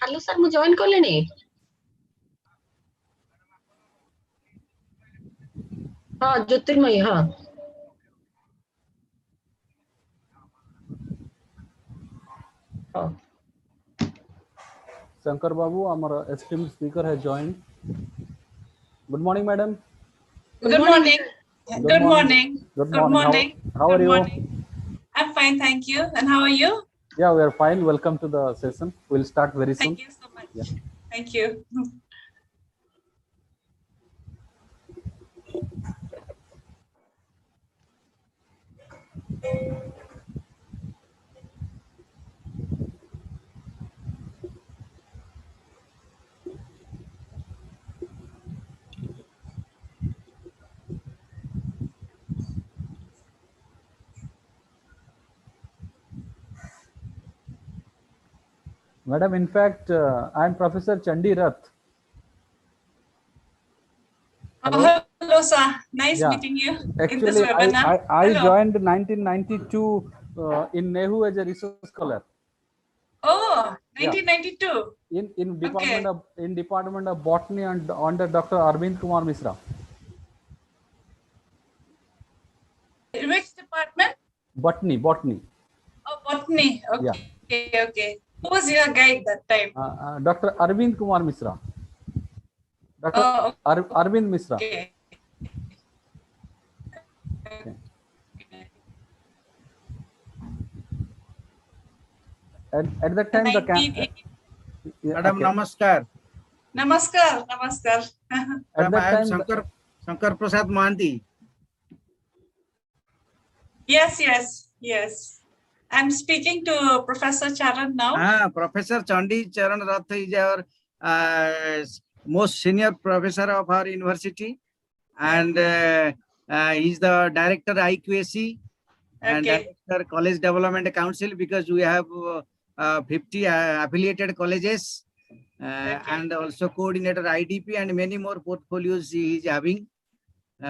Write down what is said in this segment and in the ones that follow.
Hello sir मु join करलेनी हाँ ज्योतिर्मयी हाँ हाँ Shankar Babu, our esteemed speaker, has joined. Good morning, madam. Good morning. Good morning. Good Good morning. morning. How are Good you? morning. I'm fine, thank you. And how are you? Yeah, we are fine. Welcome to the session. We'll start very soon. Thank you so much. Yeah. Thank you. Madam, in fact, I'm Professor Chandi Rath. Hello, sir. Nice Yeah. meeting you in this Actually, webinar. I Hello. joined 1992 in NEHU as a research scholar. Oh, Yeah. 1992. In Okay. department of botany and under Dr. Arvind Kumar Misra. Which department? Botany. Oh, botany. Yeah. Okay. Who was your guide that time? Dr. Arvind Kumar Misra. Dr. Oh, Arvind Misra. okay. Okay. At that time, the Madam, namaskar. Namaskar. At that I am time, Shankar Prasad Mohanty. Yes. I'm speaking to Professor Charan now. Professor Chandi Charan Rath is our most senior professor of our university, and he's the director IQAC and director College Development Council, because we have 50 affiliated colleges, and also coordinator IDP and many more portfolios he is having.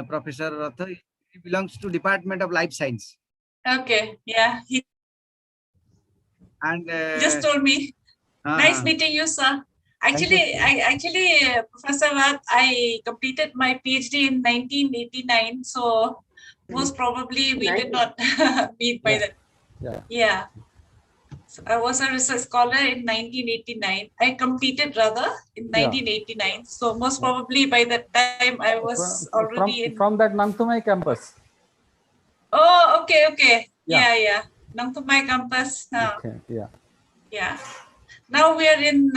Professor Rath, he belongs to Department of Life Science. Okay, yeah. He And just told me. Nice meeting you, sir. Actually, Professor Rath, I completed my PhD in 1989, so most probably we did not meet by then. Yeah. So I was a research scholar in 1989. I completed rather in 1989. So most probably by that time I was already from that Nangtumai campus. Oh, okay. Yeah. Nangtumai campus. Okay, yeah. Now we are in.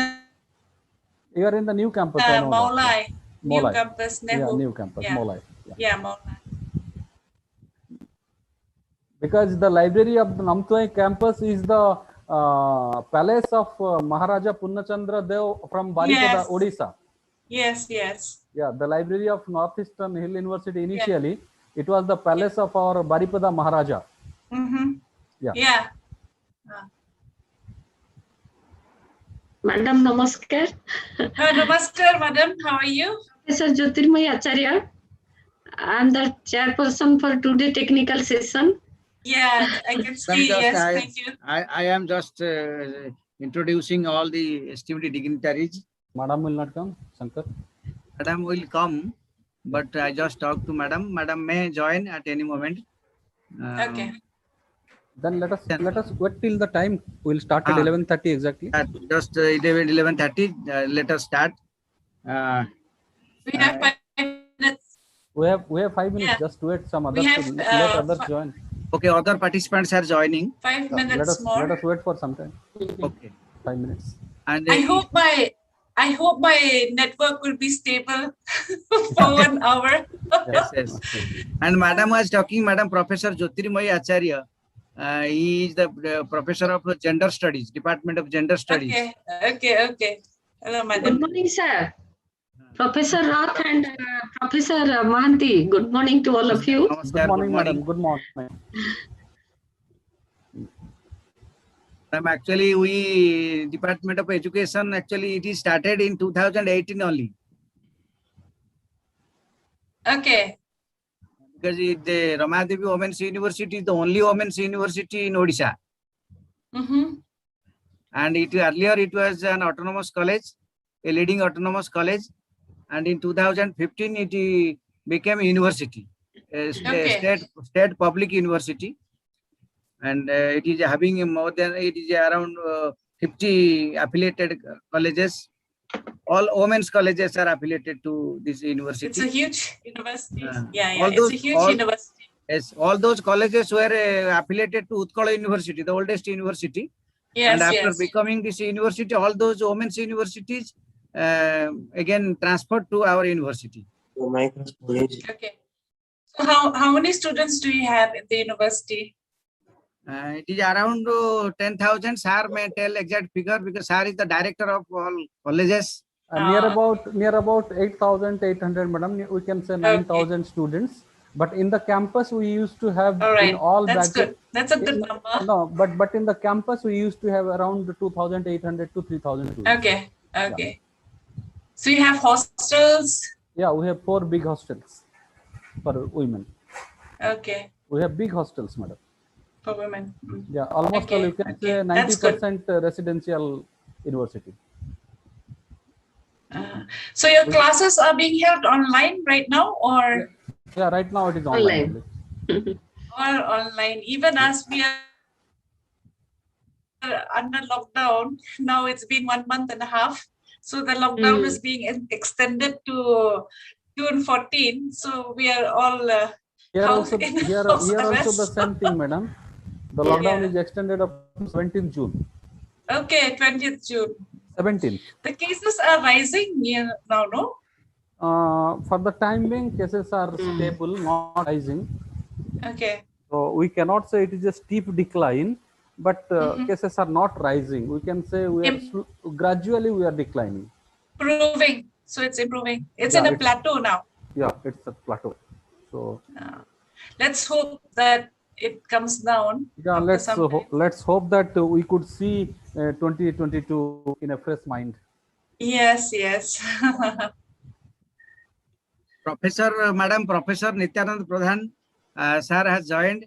You are in the new campus. Multidisciplinary. New campus. NEHU. Yeah, new campus. Yeah. Multidisciplinary. Yeah, Multidisciplinary. Because the library of the Namtwai campus is the palace of Maharaja Purnachandra Dev from Baripada, Odisha. Yes. Yeah, the library of Northeastern Hill University initially, it was the palace of our Baripada Maharaja. Yeah. Madam Namaskar. Namaskar, madam. How are you? Professor Jyotirmay Acharya. I am the chairperson for today technical session. Yeah, I can see. Thank you. I am just introducing all the esteemed dignitaries. Madam will not come, Shankar. Madam will come, but I just talked to Madam. Madam may join at any moment. Okay. Then let us wait till the time. We'll start at 11:30 exactly. At just 11:30. Let us start. We have 5 minutes. We have 5 minutes. Yeah. Just wait. Some others let others join. Okay, other participants are joining. 5 minutes more. Let us wait for some time. Okay. 5 minutes. And I hope my network will be stable for 1 hour. Yes. And Madam was talking, Madam Professor Jyotirmay Acharya. He is the professor of Gender Studies, Department of Gender Studies. Okay. Hello, Madam. Good morning, sir. Professor Rath and Professor Mohanty. Good morning to all of you. Good morning, madam. Good morning. Actually, we Department of Education, actually it is started in 2018 only. Okay. Because the Ramadevi Women's University is the only women's university in Odisha. and earlier it was an autonomous college, a leading autonomous college, and in 2015 it became a university, a state public university, and it is having around 50 affiliated colleges. All women's colleges are affiliated to this university. It's a huge university. It's a huge university. Yes, all those colleges were affiliated to Utkala University, the oldest university. Yes, and after becoming this university, all those women's universities again transferred to our university. Okay. So how many students do you have in the university? It is around 10,000. Sir may tell exact figure because Sir is the director of all colleges. Near about 8,800, madam. We can say 9,000 students. But in the campus, we used to have in all that's batches. good. That's a good number. No, but in the campus, we used to have around 2,800 to 3,000 students. Okay. Okay. So you have hostels? Yeah, we have 4 big hostels for women. Okay. We have big hostels, madam. For women. Yeah, almost all you can say 90% residential university. So your classes are being held online right now, or? Yeah, right now it is online. Or online. Even as we are under lockdown, now it's been 1 month and a half. So the lockdown is being extended to June 14. So we are all here also the same thing, madam. The lockdown is extended up to 17th June. Okay, 20th June. 17th. The cases are rising now, no? For the time being, cases are stable, not rising. Okay. So we cannot say it is a steep decline, but cases are not rising. We can say we are gradually we are declining. Improving. So it's improving. It's in a plateau now. Yeah, it's a plateau. So let's hope that it comes down. Yeah, let's hope that we could see 2022 in a fresh mind. Yes, yes. Madam Professor Nityanand Pradhan, sir has joined.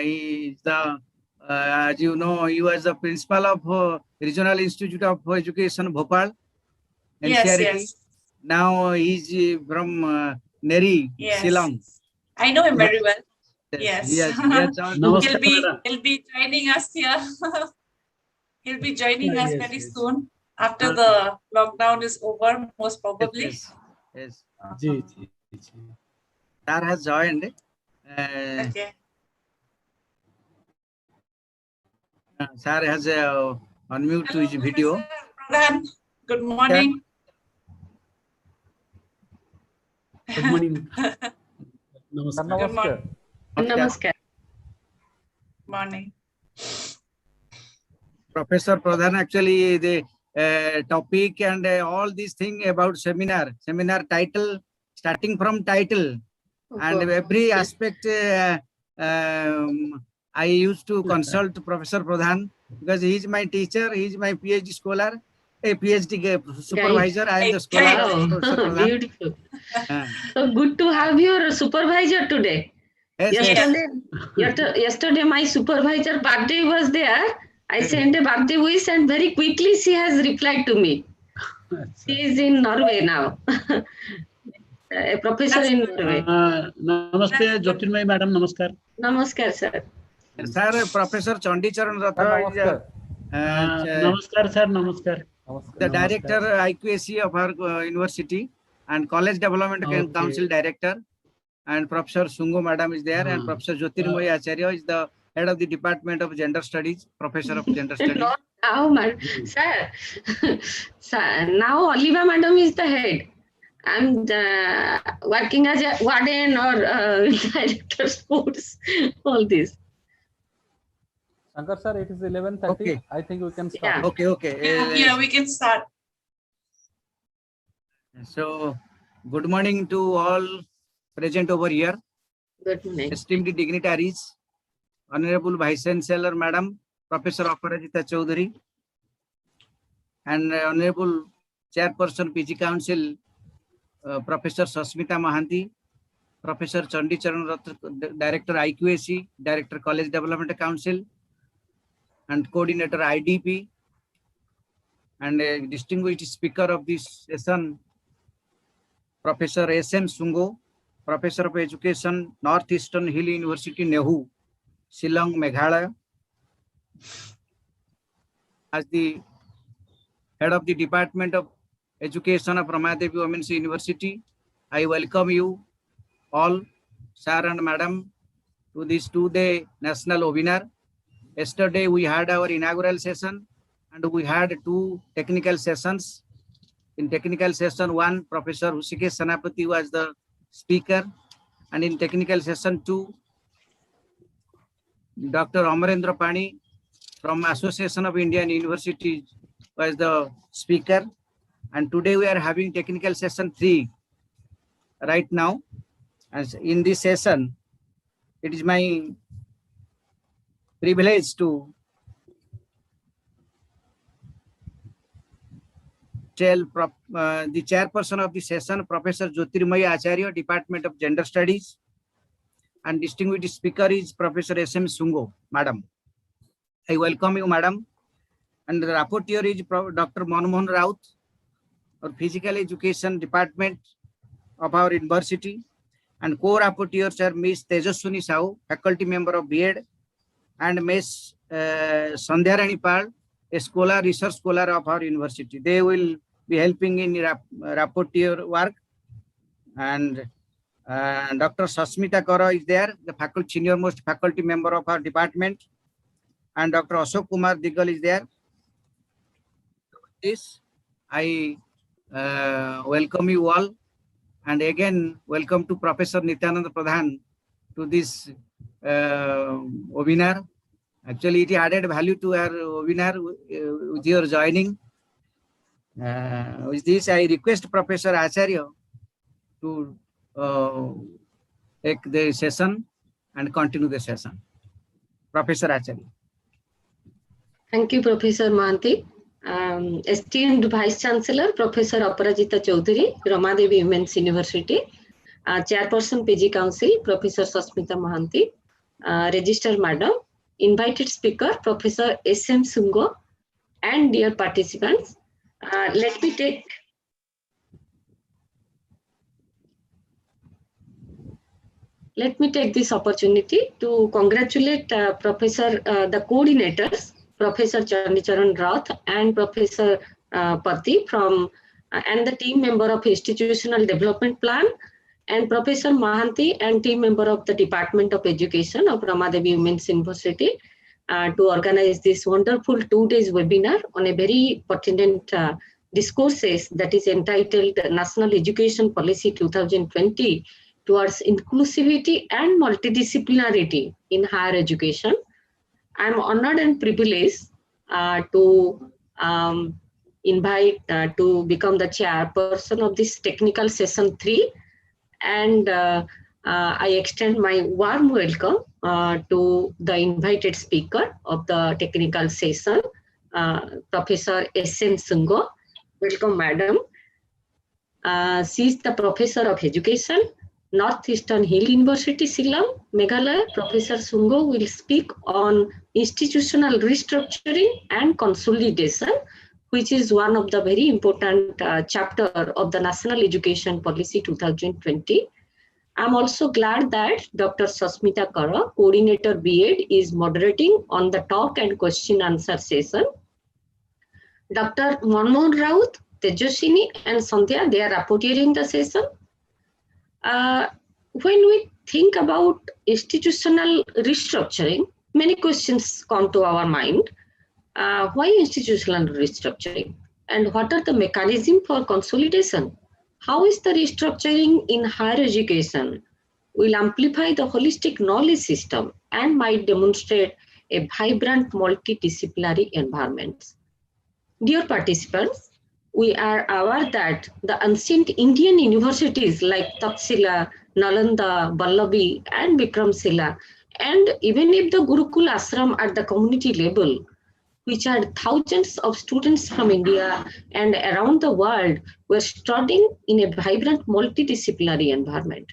He is the, as you know, he was the principal of Regional Institute of Education, Bhopal. Yes. Now he's from NERI, Shillong. I know him very well. Yes. He'll be joining us here. He'll be joining us very soon after the lockdown is over, most probably. Yes. Sir has joined. Okay. Sir has unmute to his video. Pradhan, good morning. Good morning. Namaskar. Namaskar. Morning. Professor Pradhan, actually the topic and all these things about seminar title, starting from title and every aspect I used to consult Professor Pradhan because he is my teacher, he is my PhD scholar, a PhD supervisor. I am the scholar of Professor Pradhan. Beautiful. So good to have your supervisor today. Yesterday my supervisor birthday was there. I sent a birthday wish and very quickly she has replied to me. She is in Norway now. A professor in Norway. Namaste, Jyotirmay madam. Namaskar. Namaskar, sir. Sir, Professor Chandicharan Ratna. Namaskar, sir. Namaskar. The director IQAC of our university and College Development Council director, and Professor Sungoh madam is there, and Professor Jyotirmay Acharya is the head of the Department of Gender Studies, Professor of Gender Studies. Now, sir, now Oliva madam is the head. I'm working as a warden or director sports, all this. Shankar sir, it is 11:30. Okay. I think we can start. Yeah. Okay. Yeah, we can start. So, good morning to all present over here. Good morning. Esteemed dignitaries, Honorable Vice Chancellor Madam, Professor Aparajita Chaudhary, and Honorable Chairperson PG Council, Professor Sasmita Mahanti, Professor Chandicharan Ratna, Director IQAC, Director College Development Council, and coordinator IDP, and a distinguished speaker of this session, Professor S.M. Sungoh, Professor of Education, Northeastern Hill University, NEHU, Shillong, Meghalaya. As the head of the Department of Education of Ramadevi Women's University, I welcome you all, sir and madam, to this two-day national webinar. Yesterday, we had our inaugural session and we had two technical sessions. In technical session 1, Professor Hushikesh Senapati was the speaker, and in technical session 2, Dr. Amarendra Pani from Association of Indian Universities was the speaker. And today we are having technical session 3 right now. As in this session, it is my privilege to tell the chairperson of the session, Professor Jyotirmayi Acharya, Department of Gender Studies, and distinguished speaker is Professor S.M. Sungoh, madam. I welcome you, madam. And the rapporteur is Dr. Manmohan Raut, our Physical Education Department of our university, and co-rapporteurs are Ms. Tejaswini Sahu, faculty member of B.Ed, and Ms. Sandhyarani Pal, a scholar, research scholar of our university. They will be helping in rapporteur work. And Dr. Sasmita Kara is there, the faculty, senior most faculty member of our department, and Dr. Ashok Kumar Diggal is there. With this, I welcome you all, and again welcome to Professor Nityananda Pradhan to this webinar. Actually, it added value to our webinar with your joining. With this, I request Professor Acharya to take the session and continue the session. Professor Acharya. Thank you, Professor Mahanti. Esteemed Vice Chancellor, Professor Aparajita Chaudhary, Ramadevi Women's University, Chairperson PG Council, Professor Sasmita Mahanti, Registered Madam, invited speaker, Professor S.M. Sungoh, and dear participants, let me take this opportunity to congratulate the coordinators, Professor Chandicharan Rath and Professor Pati from and the team member of Institutional Development Plan, and Professor Mahanti and team member of the Department of Education of Ramadevi Women's University to organize this wonderful 2 days webinar on a very pertinent discourses that is entitled National Education Policy 2020 towards Inclusivity and Multidisciplinarity in Higher Education. I am honored and privileged to invite to become the chairperson of this technical session 3, and I extend my warm welcome to the invited speaker of the technical session, Professor S.M. Sungoh. Welcome, madam. She is the Professor of Education, Northeastern Hill University, Shillong, Meghalaya. Professor Sungoh will speak on institutional restructuring and consolidation, which is one of the very important chapter of the National Education Policy 2020. I'm also glad that Dr. Sasmita Kara, Coordinator B.Ed, is moderating on the talk and question answer session. Dr. Manmohan Raut, Tejaswini and Sandhya, they are rapporteuring the session. When we think about institutional restructuring, many questions come to our mind. Why institutional restructuring? And what are the mechanisms for consolidation? How is the restructuring in higher education will amplify the holistic knowledge system and might demonstrate a vibrant multidisciplinary environment? Dear participants, we are aware that the ancient Indian universities like Taxila, Nalanda, Vallavi, and Vikramshila, and even if the Gurukul Ashram at the community level, which had thousands of students from India and around the world, were studying in a vibrant multidisciplinary environment.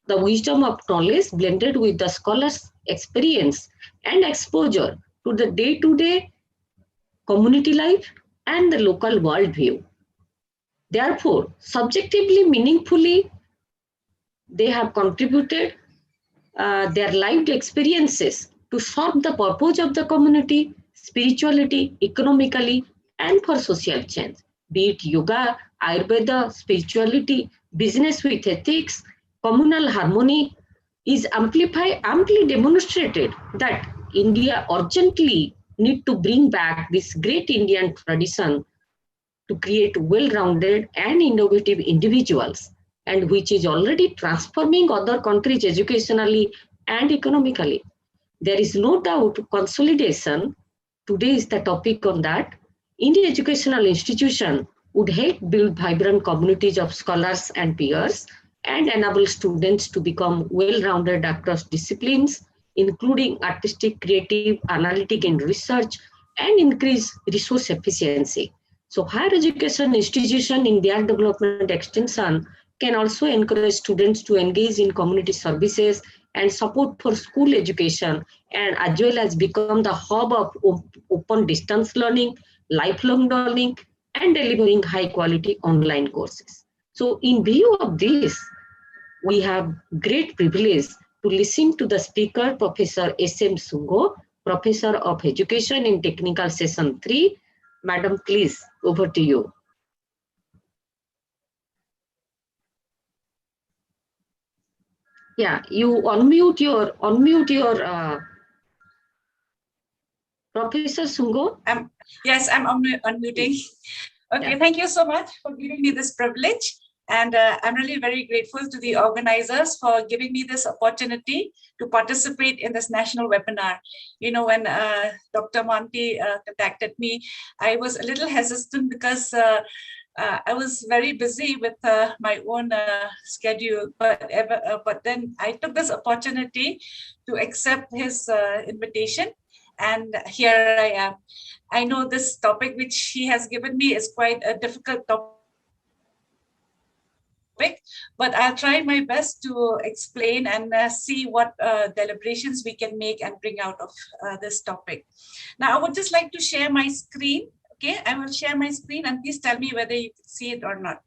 The wisdom of knowledge blended with the scholar's experience and exposure to the day-to-day community life and the local worldview. Therefore, subjectively, meaningfully, they have contributed their lived experiences to serve the purpose of the community, spirituality, economically, and for social change. Be it yoga, Ayurveda, spirituality, business with ethics, communal harmony is amply demonstrated that India urgently need to bring back this great Indian tradition to create well-rounded and innovative individuals, and which is already transforming other countries educationally and economically. There is no doubt consolidation, today is the topic on that, in the educational institution would help build vibrant communities of scholars and peers and enable students to become well-rounded across disciplines, including artistic, creative, analytic, and research, and increase resource efficiency. So higher education institution in their development extension can also encourage students to engage in community services and support for school education, and as well as become the hub of open distance learning, lifelong learning, and delivering high quality online courses. So in view of this, we have great privilege to listen to the speaker, Professor S.M. Sungoh, Professor of Education in Technical Session 3. Madam, please, over to you. Yeah, you unmute your Professor Sungoh. Yes, I'm unmuting. Okay, Yeah. thank you so much for giving me this privilege. And I'm really very grateful to the organizers for giving me this opportunity to participate in this national webinar. You know, when Dr. Monty contacted me, I was a little hesitant because I was very busy with my own schedule, but then I took this opportunity to accept his invitation, and here I am. I know this topic which he has given me is quite a difficult topic, but I'll try my best to explain and see what deliberations we can make and bring out of this topic. Now, I would just like to share my screen. Okay, I will share my screen and please tell me whether you can see it or not.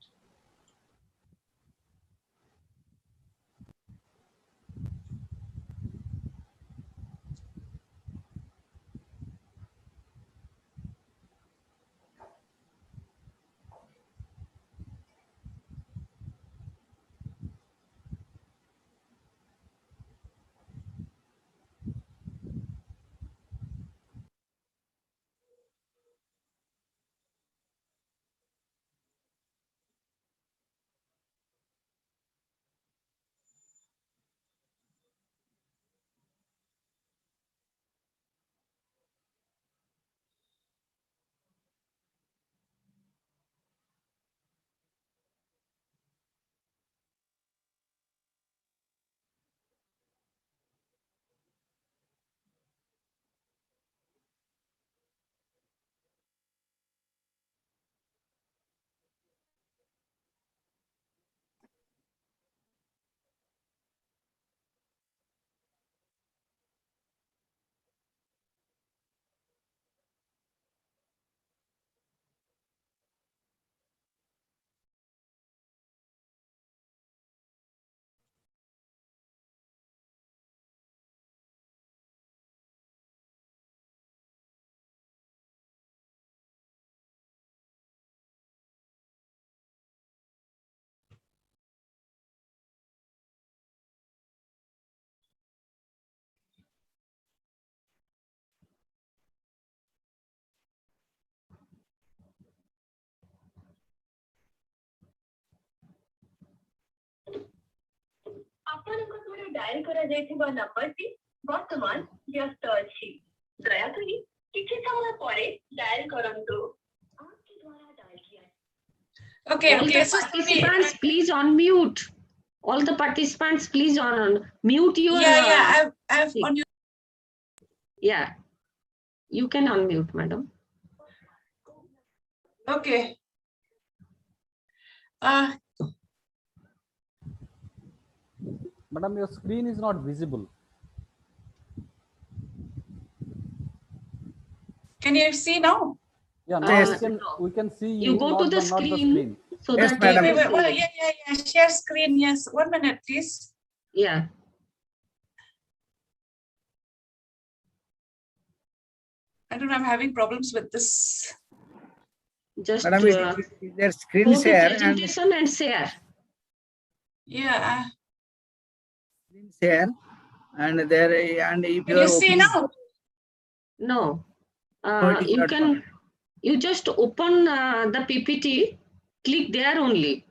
Dial करा जाइथिबा नंबरटी वर्तमान व्यस्त अछि दयाकरी किछि समय परे dial करंतु आपके द्वारा डायल किया Okay, all okay. the participants, please unmute. All the participants, please mute your. I've on you. Yeah, you can unmute, madam. Okay. Madam, your screen is not visible. Can you see now? Yeah, now we can see you go to the screen, so Yes, that madam. Wait, well, yeah. Share screen. Yes. 1 minute, please. yeah. I don't know. I'm having problems with this. Just Madam, their screen go to share presentation and share. Yeah. screen share, and there and if Can you see now? No, it is not possible. you just open the PPT, click there only.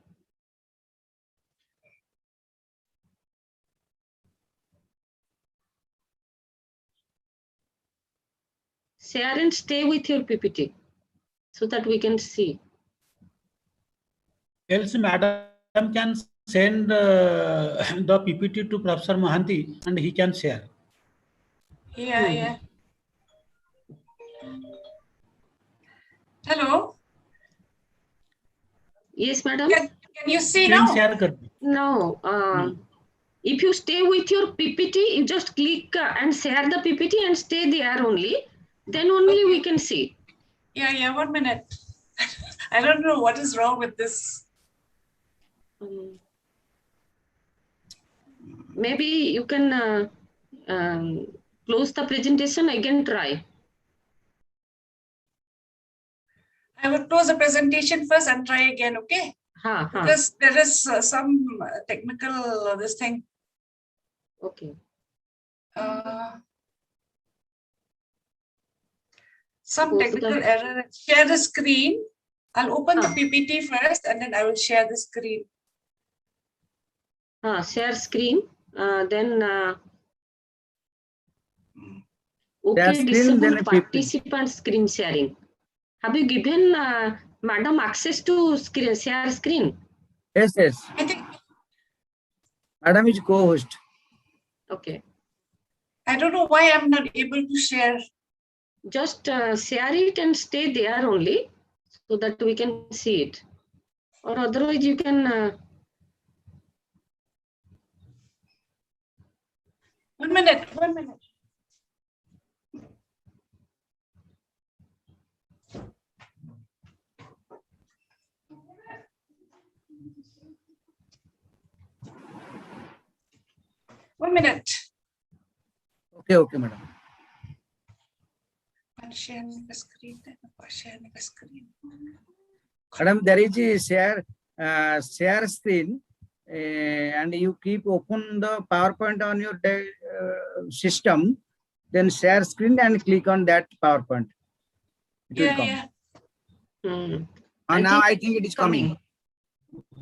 Share and stay with your PPT so that we can see. Else, madam can send the PPT to Professor Mahanti and he can share. Yeah. Hello. Yes, madam. Can you see Screen now? share kar. No. No. If you stay with your PPT, you just click and share the PPT and stay there only. Then only we can see. Yeah. 1 minute. I don't know what is wrong with this. Maybe you can close the presentation, again try. I will close the presentation first and try again, okay? Because there is some technical this thing. Okay. Some technical error. Share the screen. I'll open the PPT first and then I will share the screen. Share screen. Then okay, disable participant screen sharing. Have you given madam access to share screen? Yes. I think Madam is co-host. Okay. I don't know why I'm not able to share. Just share it and stay there only so that we can see it. Or otherwise you can... 1 minute. One minute. Okay, madam. Sharing the screen. Madam, there is a share screen, and you keep open the PowerPoint on your system, then share screen and click on that PowerPoint. It will come. Now I think it is coming.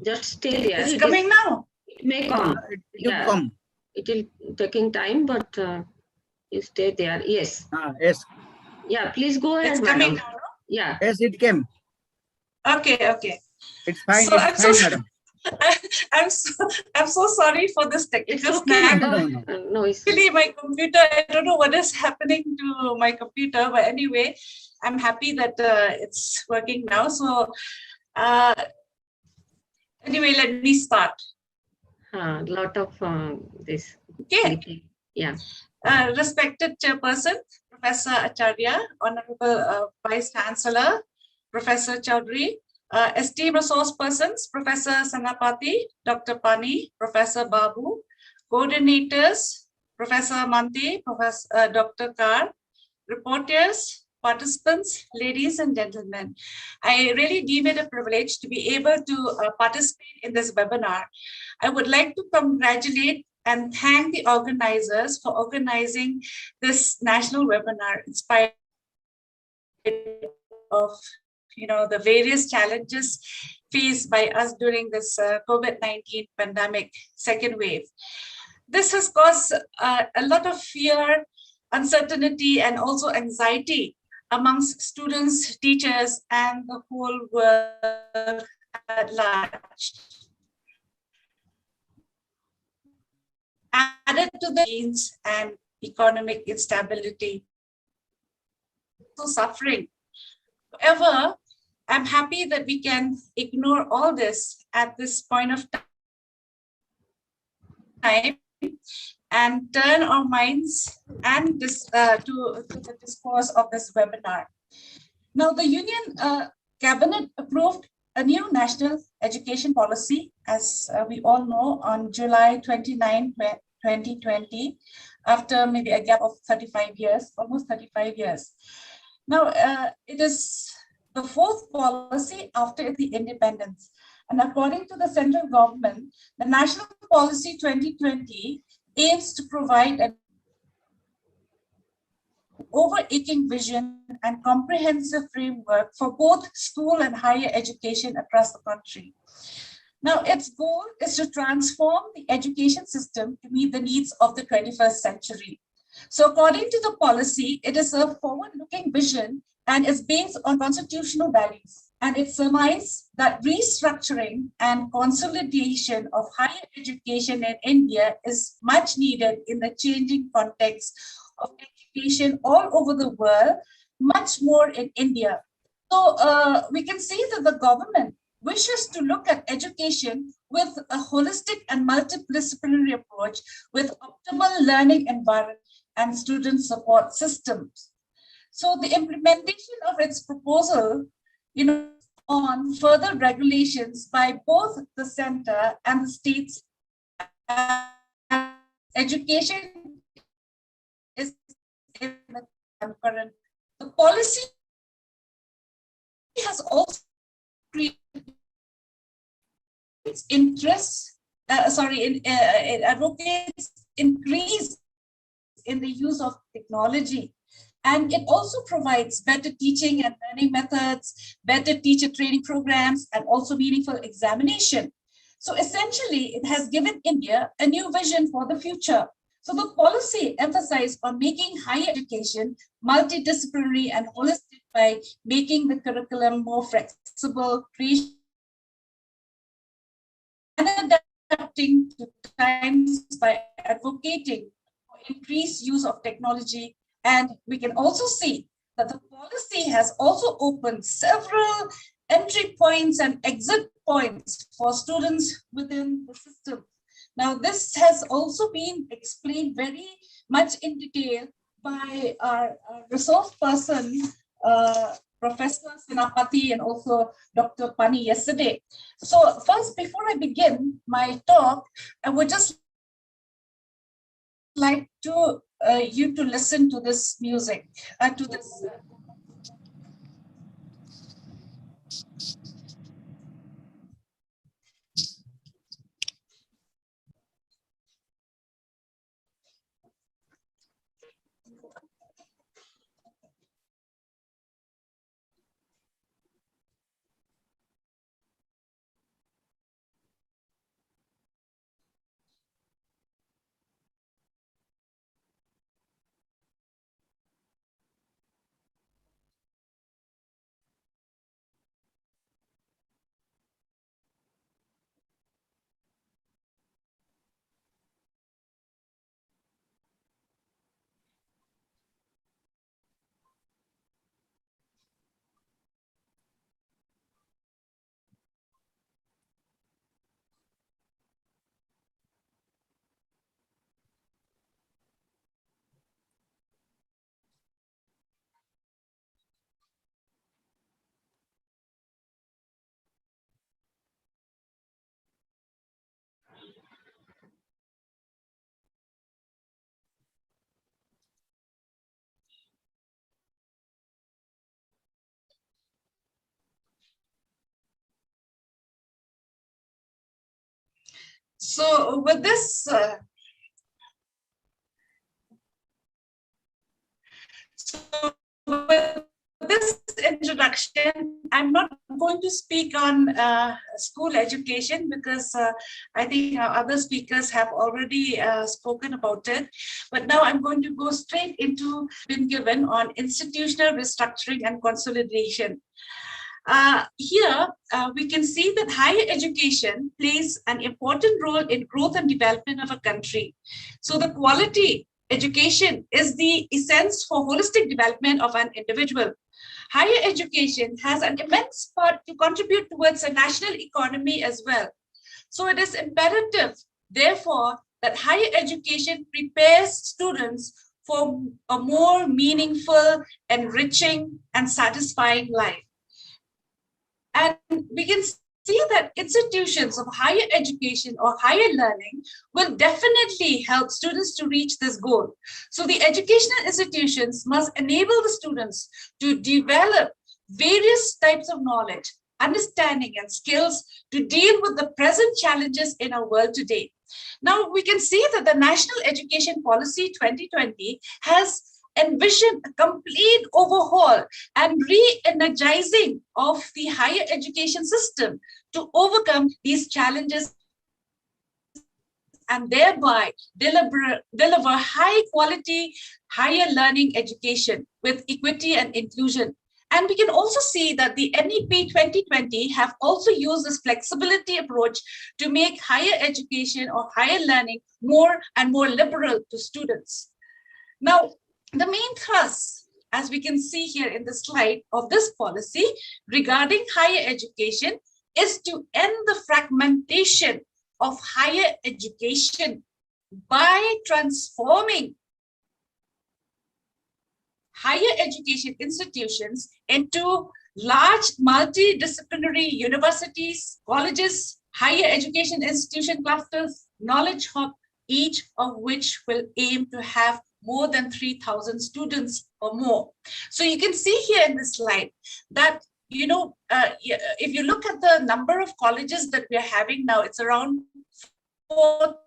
Just stay there. It's coming now. It may come. It will come. It will taking time, but you stay there. Yes. Yes. Yeah, please go ahead. It's coming now. Yeah. Yes, it came. Okay. It's fine. So it's fine, madam. I'm so sorry for this technical snag. No, it's actually my computer. I don't know what is happening to my computer, but anyway, I'm happy that it's working now. So anyway, let me start. Lot of this. Okay. Yeah. Respected Chairperson, Professor Acharya, Honorable Vice Chancellor, Professor Chaudhary, esteemed resource persons, Professor Sanapati, Dr. Pani, Professor Babu, coordinators, Professor Manti, Professor Dr. Kar, reporters, participants, ladies and gentlemen. I really deem it a privilege to be able to participate in this webinar. I would like to congratulate and thank the organizers for organizing this national webinar inspired of the various challenges faced by us during this COVID-19 pandemic second wave. This has caused a lot of fear, uncertainty, and also anxiety amongst students, teachers, and the whole world at large. Added to the means and economic instability, so suffering. However, I'm happy that we can ignore all this at this point of time and turn our minds and to the discourse of this webinar. Now, the Union Cabinet approved a new national education policy, as we all know, on July 29, 2020, after maybe a gap of 35 years, almost 35 years. Now, it is the fourth policy after the independence. And according to the central government, the National Policy 2020 aims to provide an overarching vision and comprehensive framework for both school and higher education across the country. Now, its goal is to transform the education system to meet the needs of the 21st century. So according to the policy, it is a forward-looking vision and is based on constitutional values. And it surmises that restructuring and consolidation of higher education in India is much needed in the changing context of education all over the world, much more in India. So we can see that the government wishes to look at education with a holistic and multidisciplinary approach with optimal learning environment and student support systems. So the implementation of its proposal, on further regulations by both the center and the states. Education is in the current. The policy has also created interest. It advocates increase in the use of technology. And it also provides better teaching and learning methods, better teacher training programs, and also meaningful examination. So essentially, it has given India a new vision for the future. So the policy emphasized on making higher education multidisciplinary and holistic by making the curriculum more flexible, and adapting to times by advocating for increased use of technology. And we can also see that the policy has also opened several entry points and exit points for students within the system. Now, this has also been explained very much in detail by our resource person, Professor Senapati, and also Dr. Pani yesterday. So first, before I begin my talk, I would just like to you to listen to this music, to this. So with this, introduction, I'm not going to speak on school education because I think our other speakers have already spoken about it. But now I'm going to go straight into been given on institutional restructuring and consolidation. Here, we can see that higher education plays an important role in growth and development of a country. So the quality education is the essence for holistic development of an individual. Higher education has an immense part to contribute towards a national economy as well. So it is imperative, therefore, that higher education prepares students for a more meaningful, enriching, and satisfying life. And we can see that institutions of higher education or higher learning will definitely help students to reach this goal. So the educational institutions must enable the students to develop various types of knowledge, understanding, and skills to deal with the present challenges in our world today. Now, we can see that the National Education Policy 2020 has envisioned a complete overhaul and re-energizing of the higher education system to overcome these challenges and thereby deliver high quality, higher learning education with equity and inclusion. And we can also see that the NEP 2020 have also used this flexibility approach to make higher education or higher learning more and more liberal to students. Now, the main thrust, as we can see here in the slide of this policy regarding higher education, is to end the fragmentation of higher education by transforming higher education institutions into large multidisciplinary universities, colleges, higher education institution clusters, knowledge hub, each of which will aim to have more than 3,000 students or more. So you can see here in this slide that, you know, if you look at the number of colleges that we are having now, it's around 40,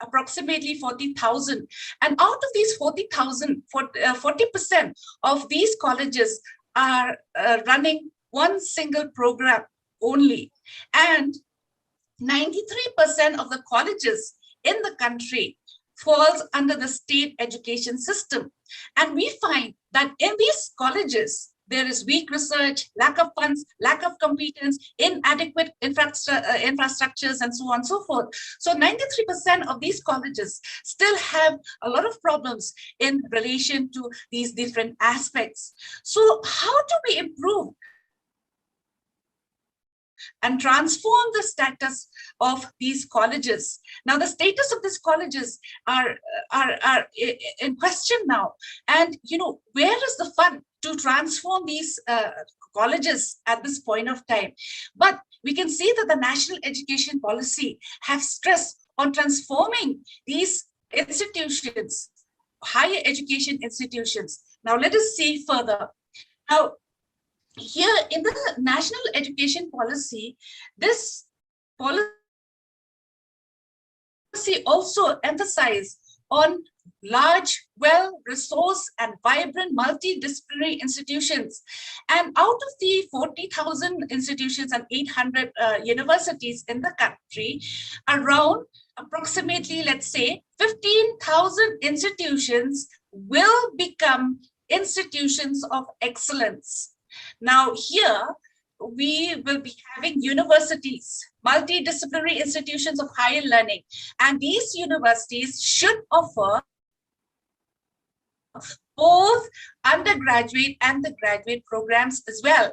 approximately 40,000. And out of these 40,000, 40% of these colleges are running one single program only. And 93% of the colleges in the country falls under the state education system. And we find that in these colleges, there is weak research, lack of funds, lack of competence, inadequate infrastructures, and so on and so forth. So 93% of these colleges still have a lot of problems in relation to these different aspects. So how do we improve and transform the status of these colleges? Now, the status of these colleges are in question now. And, you know, where is the fund to transform these colleges at this point of time? But we can see that the National Education Policy have stressed on transforming these institutions, higher education institutions. Now, let us see further. Now, here in the National Education Policy, this policy also emphasizes on large, well-resourced and vibrant multidisciplinary institutions. And out of the 40,000 institutions and 800 universities in the country, around approximately, let's say, 15,000 institutions will become institutions of excellence. Now here, we will be having universities, multidisciplinary institutions of higher learning, and these universities should offer both undergraduate and the graduate programs as well.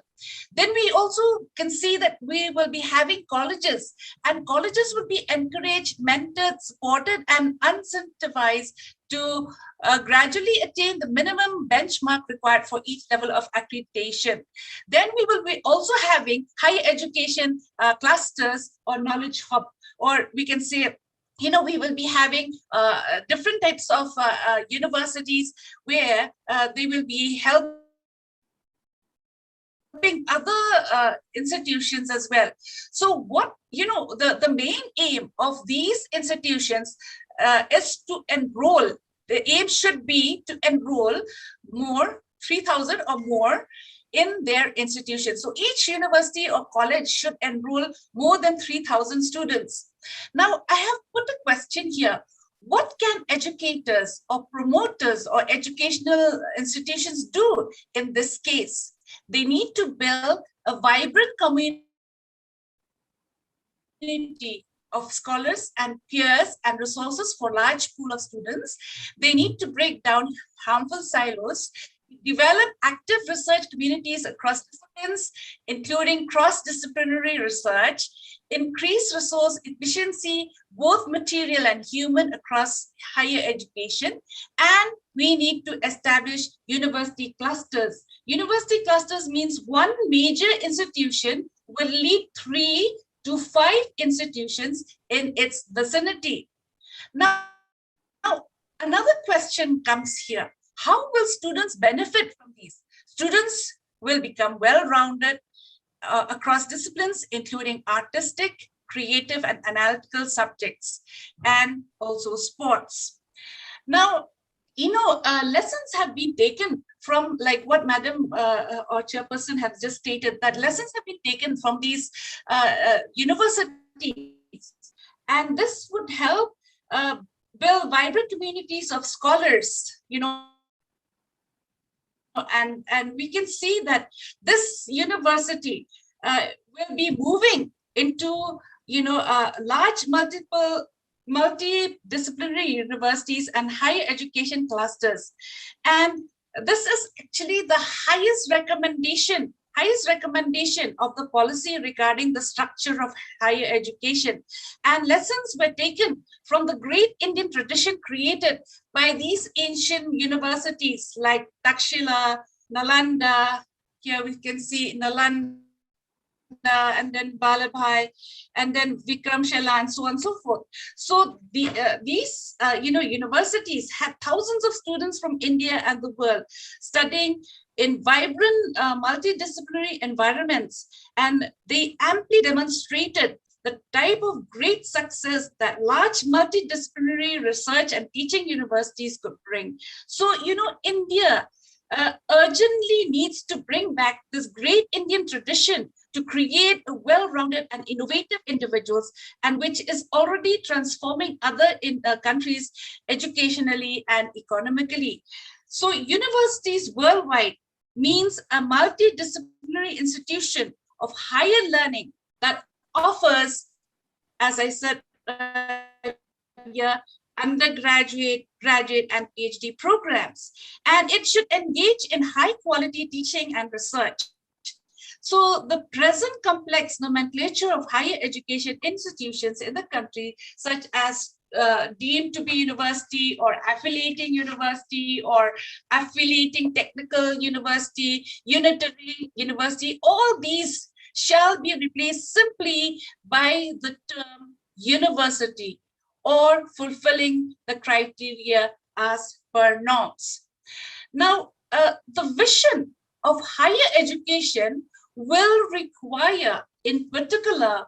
Then we also can see that we will be having colleges, and colleges will be encouraged, mentored, supported, and incentivized to gradually attain the minimum benchmark required for each level of accreditation. Then we will be also having higher education clusters or knowledge hub, or we can say, you know, we will be having different types of universities where they will be helping other institutions as well. So what, you know, the main aim of these institutions is to enroll. The aim should be to enroll more, 3,000 or more in their institution. So each university or college should enroll more than 3,000 students. Now, I have put a question here. What can educators or promoters or educational institutions do in this case? They need to build a vibrant community of scholars and peers and resources for large pool of students. They need to break down harmful silos develop active research communities across disciplines, including cross-disciplinary research, increase resource efficiency, both material and human, across higher education, and we need to establish university clusters. University clusters means one major institution will lead 3 to 5 institutions in its vicinity. Now, another question comes here. How will students benefit from these? Students will become well-rounded across disciplines, including artistic, creative, and analytical subjects, and also sports. Now, lessons have been taken from, like what Madam or Chairperson has just stated, that lessons have been taken from these universities, and this would help build vibrant communities of scholars, and we can see that this university will be moving into large multidisciplinary universities and higher education clusters. And this is actually the highest recommendation of the policy regarding the structure of higher education. And lessons were taken from the great Indian tradition created by these ancient universities like Takshila, Nalanda. Here we can see Nalanda, and then Vallabhai, and then Vikramshila, and so on and so forth. So these universities had thousands of students from India and the world studying in vibrant multidisciplinary environments, and they amply demonstrated the type of great success that large multidisciplinary research and teaching universities could bring. So, India urgently needs to bring back this great Indian tradition to create a well-rounded and innovative individuals, and which is already transforming other countries educationally and economically. So universities worldwide means a multidisciplinary institution of higher learning that offers, as I said earlier, undergraduate, graduate, and PhD programs. And it should engage in high quality teaching and research. So the present complex nomenclature of higher education institutions in the country, such as deemed to be university or affiliating university or affiliating technical university, unitary university, all these shall be replaced simply by the term university or fulfilling the criteria as per norms. Now, the vision of higher education will require, in particular,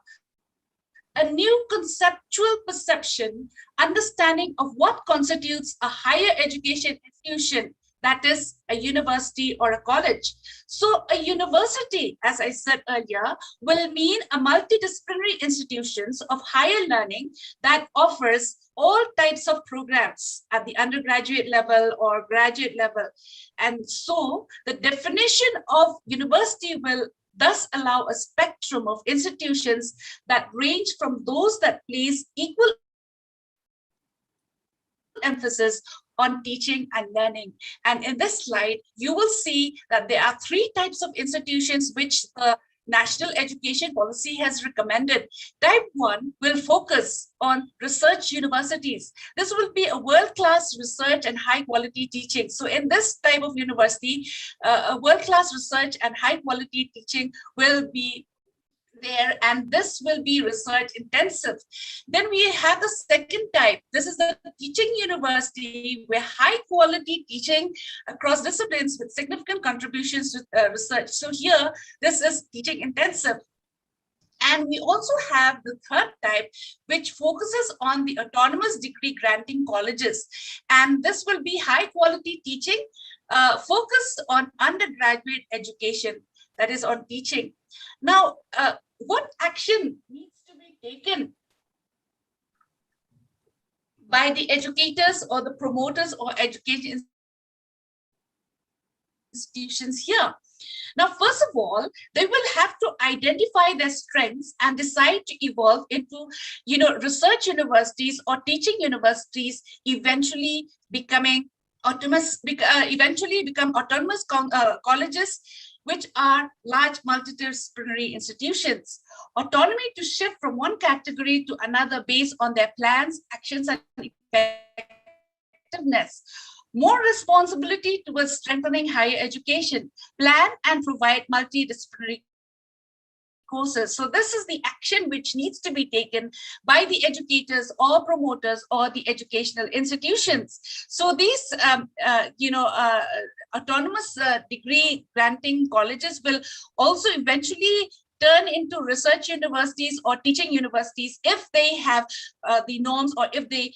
a new conceptual perception, understanding of what constitutes a higher education institution, that is a university or a college. So a university, as I said earlier, will mean a multidisciplinary institutions of higher learning that offers all types of programs at the undergraduate level or graduate level. And so the definition of university will thus allow a spectrum of institutions that range from those that place equal emphasis on teaching and learning. And in this slide, you will see that there are 3 types of institutions which the National Education Policy has recommended. Type 1 will focus on research universities. This will be a world-class research and high-quality teaching. So in this type of university, a world-class research and high-quality teaching will be there, and this will be research intensive. Then we have the second type. This is the teaching university, where high quality teaching across disciplines with significant contributions to research. So here, this is teaching intensive. And we also have the third type, which focuses on the autonomous degree granting colleges. And this will be high quality teaching focused on undergraduate education, that is on teaching. Now, what action needs to be taken by the educators or the promoters or education institutions here? Now, first of all, they will have to identify their strengths and decide to evolve into, research universities or teaching universities, eventually becoming eventually become autonomous colleges, which are large multidisciplinary institutions. Autonomy to shift from one category to another based on their plans, actions, and effectiveness. More responsibility towards strengthening higher education, plan and provide multidisciplinary courses. So this is the action which needs to be taken by the educators or promoters or the educational institutions. So these, autonomous degree granting colleges will also eventually turn into research universities or teaching universities if they have the norms, or if they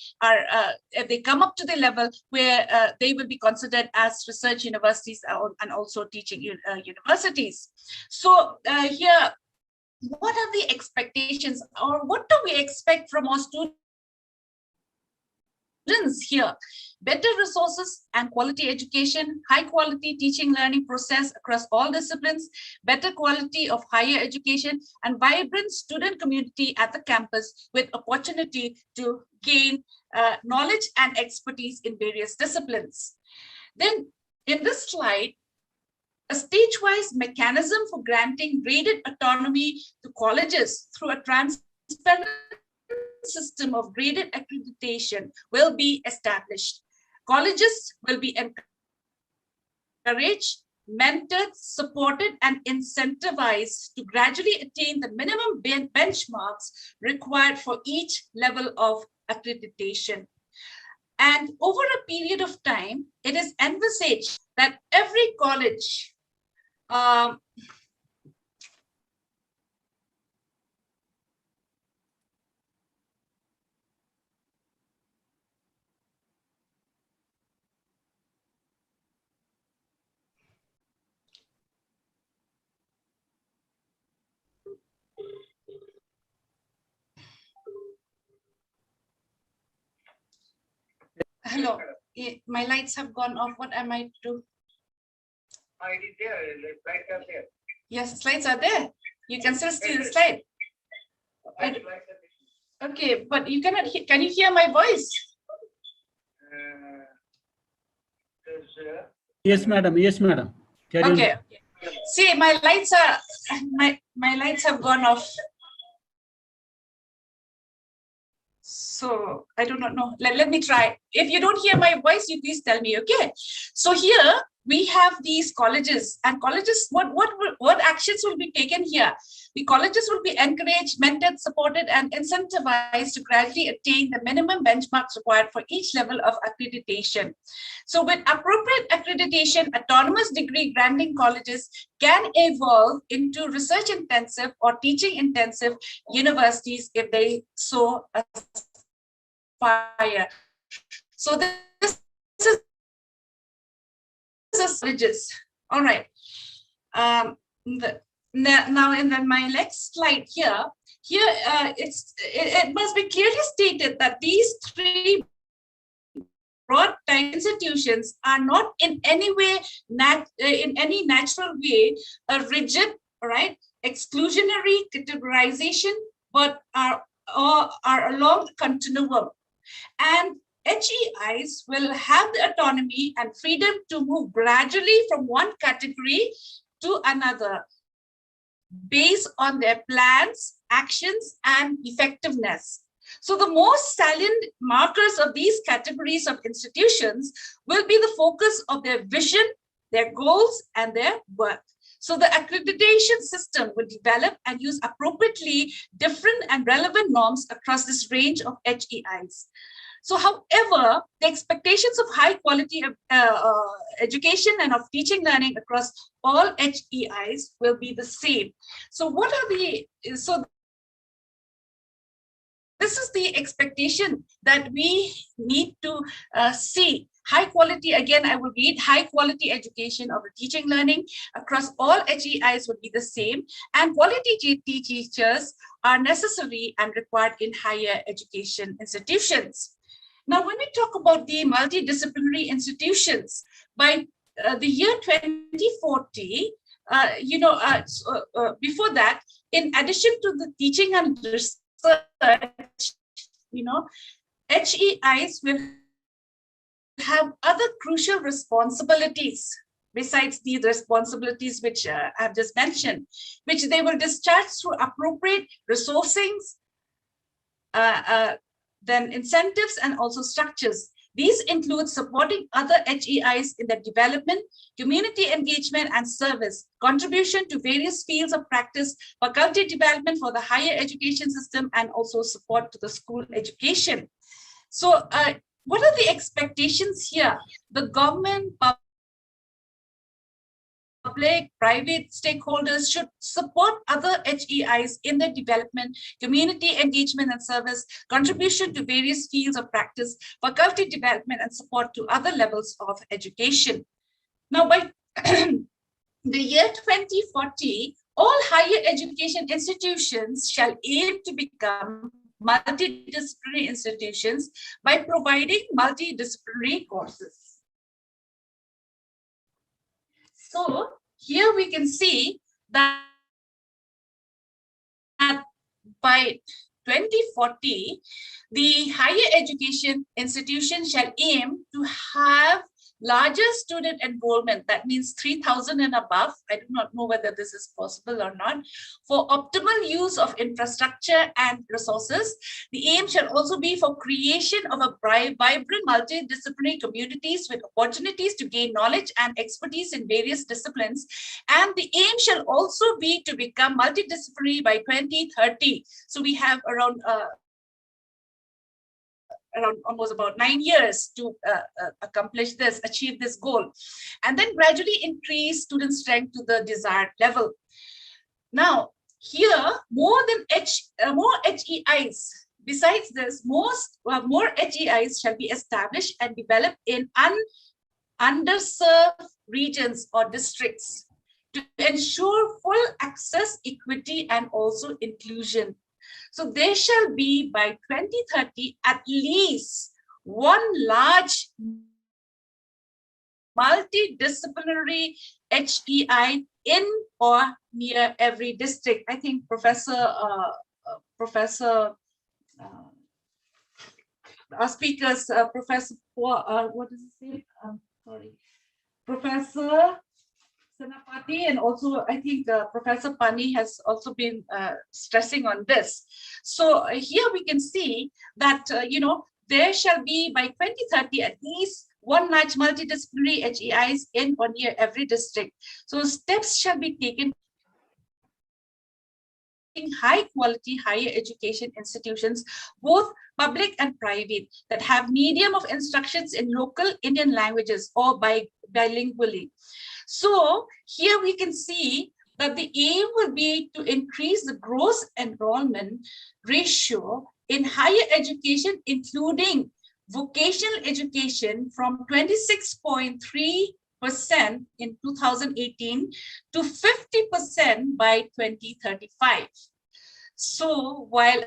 come up to the level where they will be considered as research universities and also teaching universities. So here, what are the expectations, or what do we expect from our students here? Better resources and quality education, high quality teaching learning process across all disciplines, better quality of higher education, and vibrant student community at the campus with opportunity to gain knowledge and expertise in various disciplines. Then in this slide, a stage-wise mechanism for granting graded autonomy to colleges through a transparent system of graded accreditation will be established. Colleges will be encouraged, mentored, supported, and incentivized to gradually attain the minimum benchmarks required for each level of accreditation. And over a period of time, it is envisaged that every college hello, my lights have gone off. What am I to do? It is there. The slides are there. Yes, slides are there. You can still see the slide. Okay, but you cannot hear. Can you hear my voice? Yes, madam. Yes, madam. Carry okay. on. See, my lights are my lights have gone off. So I do not know. Let me try. If you don't hear my voice, you please tell me. Okay. So here we have these colleges, and colleges. What actions will be taken here? The colleges will be encouraged, mentored, supported, and incentivized to gradually attain the minimum benchmarks required for each level of accreditation. So with appropriate accreditation, autonomous degree granting colleges can evolve into research intensive or teaching intensive universities if they so aspire. So this is colleges. All right. Now, in my next slide here, it must be clearly stated that these three broad type institutions are not in any way, in any natural way, a rigid, right, exclusionary categorization, but are along the continuum. And HEIs will have the autonomy and freedom to move gradually from one category to another, based on their plans, actions, and effectiveness. So the most salient markers of these categories of institutions will be the focus of their vision, their goals, and their work. So the accreditation system will develop and use appropriately different and relevant norms across this range of HEIs. So however, the expectations of high quality education and of teaching learning across all HEIs will be the same. So what are this is the expectation that we need to see. High quality, again, I will read, high quality education of teaching learning across all HEIs would be the same, and quality teachers are necessary and required in higher education institutions. Now, when we talk about the multidisciplinary institutions, by the year 2040, before that, in addition to the teaching and research, HEIs will have the autonomy and freedom to move gradually from one category to another, based on their plans, actions, and effectiveness. So the most salient markers of these categories of institutions will be the focus of their vision, their goals, and their work. So the accreditation system will develop and use appropriately different and relevant norms across this range of HEIs. So however, the expectations of high quality education and of teaching learning across all HEIs will be the same. So what are have other crucial responsibilities besides these responsibilities which I've just mentioned, which they will discharge through appropriate resourcing, then incentives and also structures. These include supporting other HEIs in their development, community engagement and service, contribution to various fields of practice, faculty development for the higher education system, and also support to the school education. So what are the expectations here? The government, public, private stakeholders should support other HEIs in their development, community engagement and service, contribution to various fields of practice, faculty development and support to other levels of education. Now, by the year 2040, all higher education institutions shall aim to become multidisciplinary institutions by providing multidisciplinary courses. So here we can see that by 2040, the higher education institution shall aim to have larger student enrollment, that means 3,000 and above. I do not know whether this is possible or not. For optimal use of infrastructure and resources, the aim shall also be for creation of a vibrant multidisciplinary communities with opportunities to gain knowledge and expertise in various disciplines. And the aim shall also be to become multidisciplinary by 2030. So we have around almost about 9 years to accomplish this, achieve this goal, and then gradually increase student strength to the desired level. Now, here, more HEIs. Besides this, more HEIs shall be established and developed in underserved regions or districts to ensure full access, equity, and also inclusion. So there shall be by 2030 at least one large multidisciplinary HEI in or near every district. I think our speakers, Professor, what does it say? Professor Senapati, and also I think Professor Pani has also been stressing on this. So here we can see that, there shall be by 2030 at least one large multidisciplinary HEIs in or near every district. So steps shall be taken in high quality higher education institutions, both public and private, that have medium of instructions in local Indian languages or bilingually. So here we can see that the aim will be to increase the gross enrollment ratio in higher education, including vocational education, from 26.3% in 2018 to 50% by 2035. So while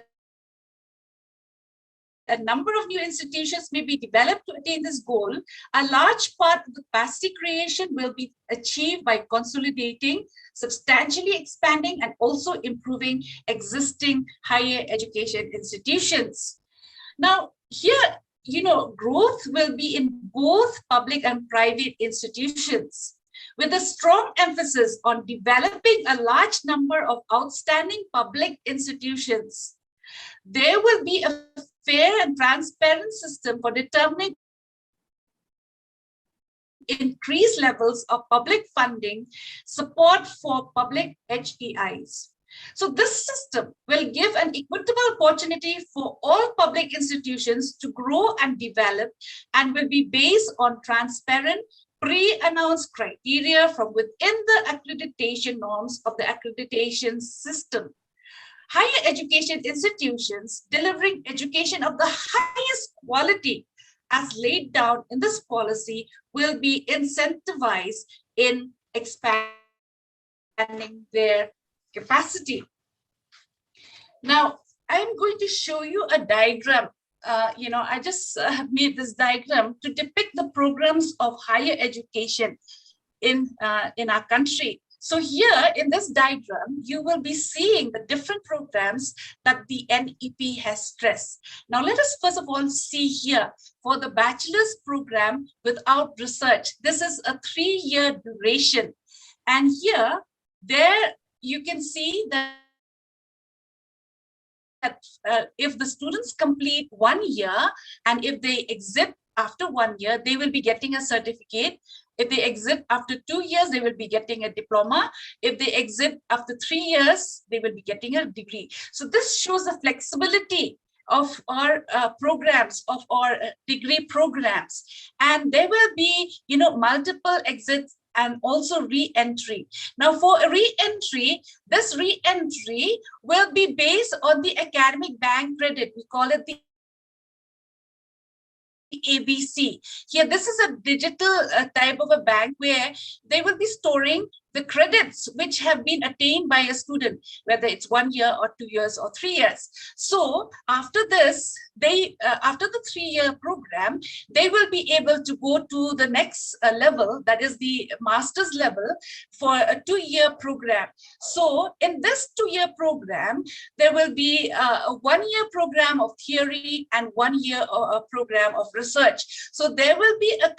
a number of new institutions may be developed to attain this goal, a large part of the capacity creation will be achieved by consolidating, substantially expanding, and also improving existing higher education institutions. Now, here, growth will be in both public and private institutions, with a strong emphasis on developing a large number of outstanding public institutions. There will be a fair and transparent system for determining increased levels of public funding support for public HEIs. So this system will give an equitable opportunity for all public institutions to grow and develop, and will be based on transparent, pre-announced criteria from within the accreditation norms of the accreditation system. Higher education institutions delivering education of the highest quality as laid down in this policy will be incentivized in expanding their capacity. Now, I'm going to show you a diagram. I just made this diagram to depict the programs of higher education in our country. So here in this diagram, you will be seeing the different programs that the NEP has stressed. Now let us first of all see here for the bachelor's program without research. This is a 3-year duration. And here, there you can see that if the students complete 1 year and if they exit after 1 year, they will be getting a certificate. If they exit after 2 years, they will be getting a diploma. If they exit after 3 years, they will be getting a degree. So this shows the flexibility of our programs, of our degree programs. And there will be, multiple exits and also re-entry. Now for a re-entry, this re-entry will be based on the academic bank credit. We call it the ABC. Here, this is a digital type of a bank where they will be storing the credits which have been attained by a student, whether it's 1 year or 2 years or 3 years. So after this, after the 3-year program, they will be able to go to the next level, that is the master's level, for a 2-year program. So in this 2-year program, there will be a 1-year program of theory and 1 year program of research. So there will be a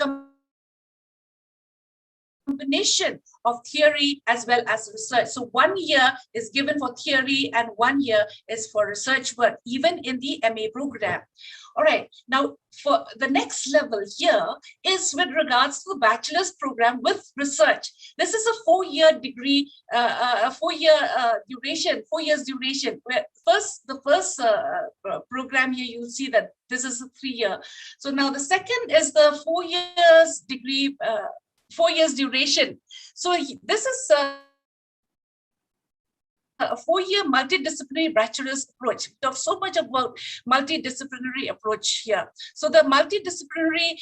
combination of theory as well as research. So 1 year is given for theory and 1 year is for research work, even in the MA program. All right, now for the next level here is with regards to the bachelor's program with research. This is a 4-year degree, a 4-year duration, 4 years duration. Where the first program here, you'll see that this is a 3-year. So now the second is the 4 years degree, 4 years duration. So this is a 4-year multidisciplinary bachelor's approach. We talk so much about multidisciplinary approach here. So the multidisciplinary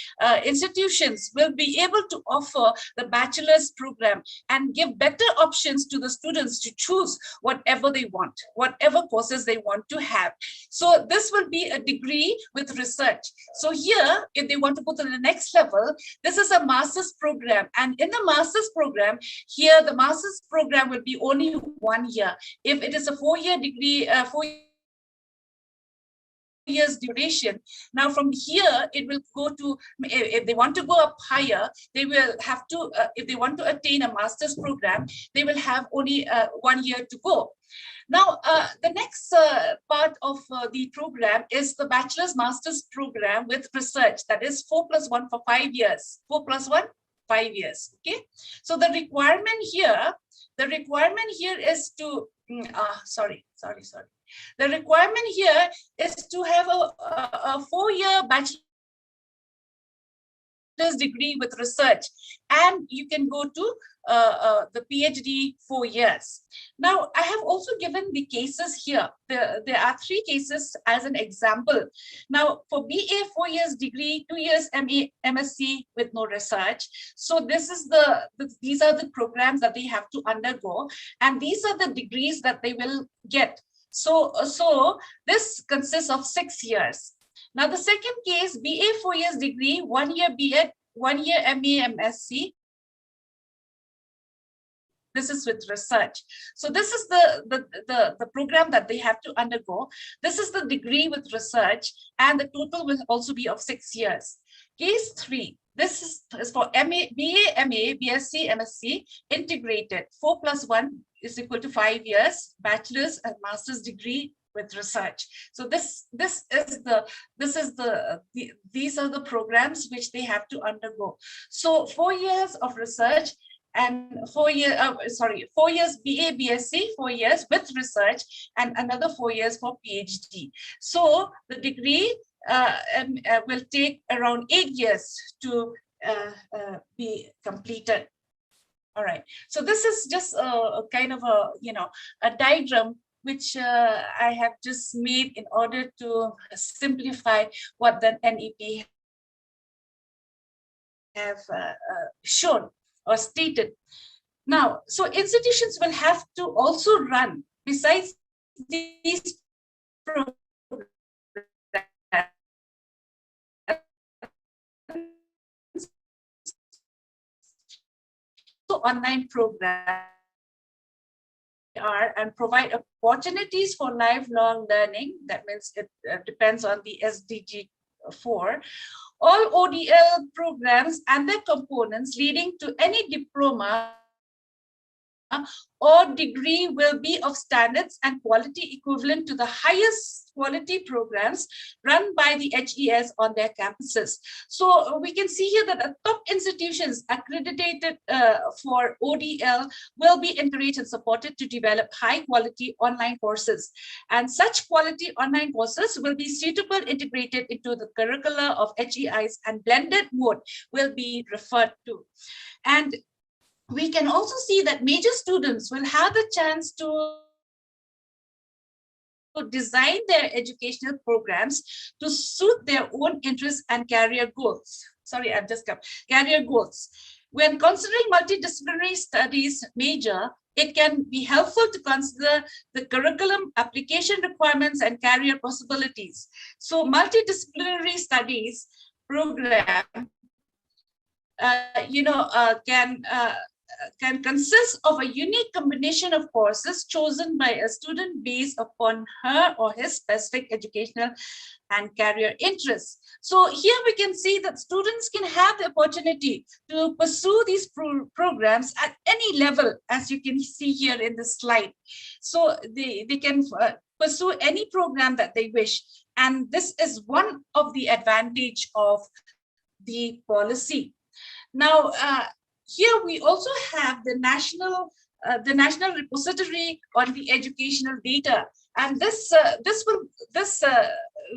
institutions will be able to offer the bachelor's program and give better options to the students to choose whatever they want, whatever courses they want to have. So this will be a degree with research. So here, if they want to go to the next level, this is a master's program. And in the master's program, here the master's program will be only 1 year. If it is a 4-year degree, 4 years duration, now from here it will go to, if they want to go up higher, they will have to, if they want to attain a master's program, they will have only 1 year to go. Now, the next part of the program is the bachelor's master's program with research, that is 4+1 for 5 years, 4+1, 5 years. Okay, so the requirement here is to the requirement here is to have a 4-year bachelor's degree with research, and you can go to the PhD 4 years. Now, I have also given the cases here. There are 3 cases as an example. Now, for BA 4 years degree, 2 years MA, MSc with no research. So this is these are the programs that they have to undergo, and these are the degrees that they will get. So this consists of 6 years. Now, the second case, BA 4 years degree, 1 year BEd, 1 year MA, MSc. This is with research. So this is the program that they have to undergo. This is the degree with research, and the total will also be of 6 years. Case 3, this is for MA, BA, MA, BSc, MSc, integrated. 4+1 is equal to 5 years, bachelor's and master's degree with research. So these are the programs which they have to undergo. So 4 years of research and 4 years BA, BSc, 4 years with research, and another 4 years for PhD. So the degree will take around 8 years to be completed. All right. So this is just a kind of a diagram which I have just made in order to simplify what the NEP have shown or stated. Now, so institutions will have to also run, besides these programs, online programs are and provide opportunities for lifelong learning. That means it depends on the SDG 4. All ODL programs and their components leading to any diploma or degree will be of standards and quality equivalent to the highest quality programs run by the HES on their campuses. So we can see here that the top institutions accredited for ODL will be encouraged and supported to develop high quality online courses. And such quality online courses will be suitable integrated into the curricula of HEIs, and blended mode will be referred to. And we can also see that major students will have the chance to design their educational programs to suit their own interests and career goals. Sorry, I've just got career goals. When considering multidisciplinary studies major, it can be helpful to consider the curriculum, application requirements, and career possibilities. So multidisciplinary studies program, can consist of a unique combination of courses chosen by a student based upon her or his specific educational and career interests. So here we can see that students can have the opportunity to pursue these programs at any level, as you can see here in the slide. So they can pursue any program that they wish. And this is one of the advantage of the policy. Now, here we also have the national repository on the educational data, and this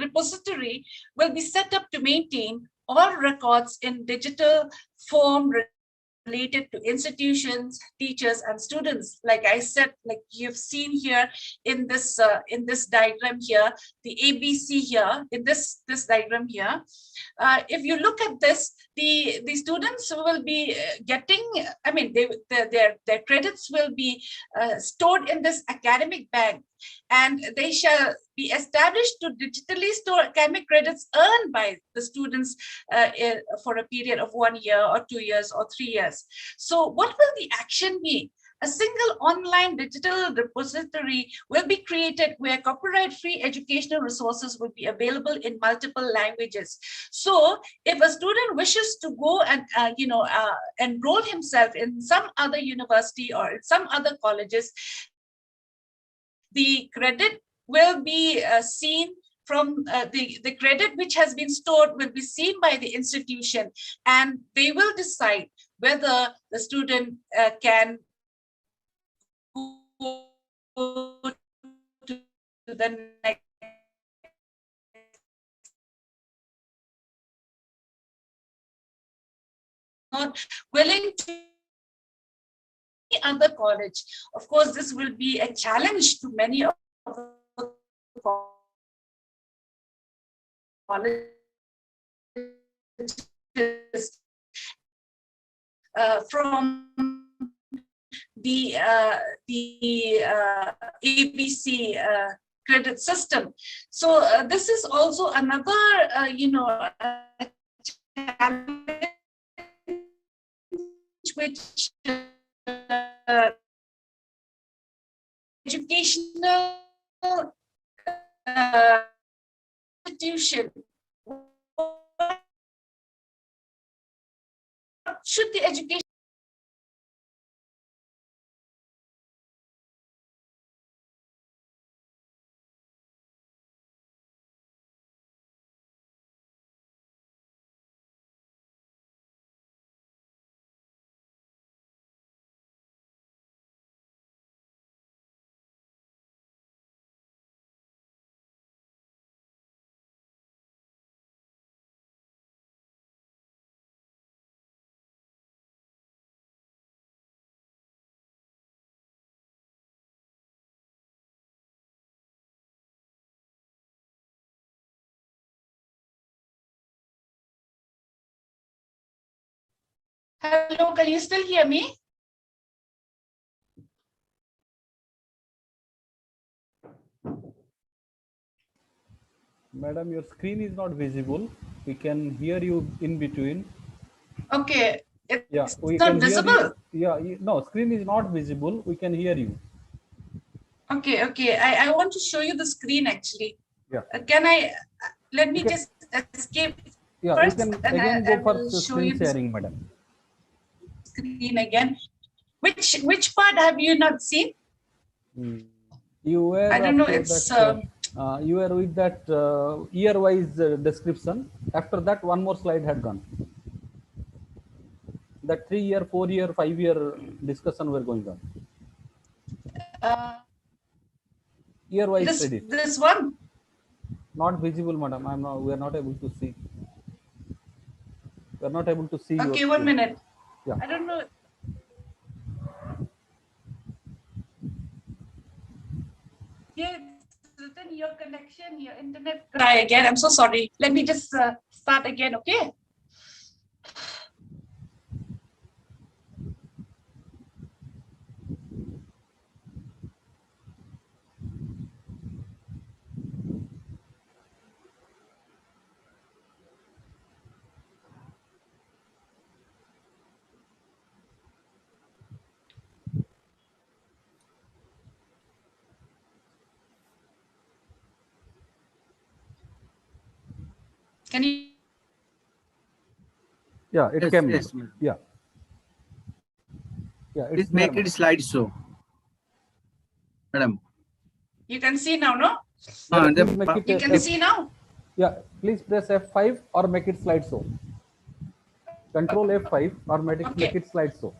repository will be set up to maintain all records in digital form related to institutions, teachers, and students. Like I said, like you've seen here in this diagram here, the ABC here in this diagram here. If you look at this, the students will be getting, I mean, their credits will be stored in this academic bank, and they shall be established to digitally store academic credits earned by the students for a period of 1 year or 2 years or 3 years. So what will the action be? A single online digital repository will be created where copyright-free educational resources will be available in multiple languages. So if a student wishes to go and enroll himself in some other university or in some other colleges, the credit will be seen from the credit which has been stored will be seen by the institution, and they will decide whether the student can go to the next not willing to any other college. Of course, this will be a challenge to many of the colleges from the ABC credit system. So this is also another challenge which educational institution, should the education Hello, can you still hear me? Madam, your screen is not visible. We can hear you in between. Okay, it's yeah, we not can visible. Hear you. Yeah, no, screen is not visible. We can hear you. Okay, okay. I want to show you the screen actually. Yeah. Can I, let me just escape Yeah, first, you can and again I go for will show screen you the sharing, madam. screen again. Which part have you not seen? You were I don't know, up to it's that, you were with that year-wise description. After that, one more slide had gone. That 3-year, 4-year, 5-year discussion were going on. Year-wise credit. This one? Not visible, madam. We are not able to see. We are not able to see. Okay, your 1 minute. Yeah. I don't know. Yeah, it's written your connection, your internet. Try again. I'm so sorry. Let me just start again, okay? Can you? Yeah, it Yes, came. yes. Yeah. Yeah, it's Please make it slideshow, madam. You can see now, no? You can see now? Yeah, please press F5 or make it slideshow. Control F5 or make it slideshow.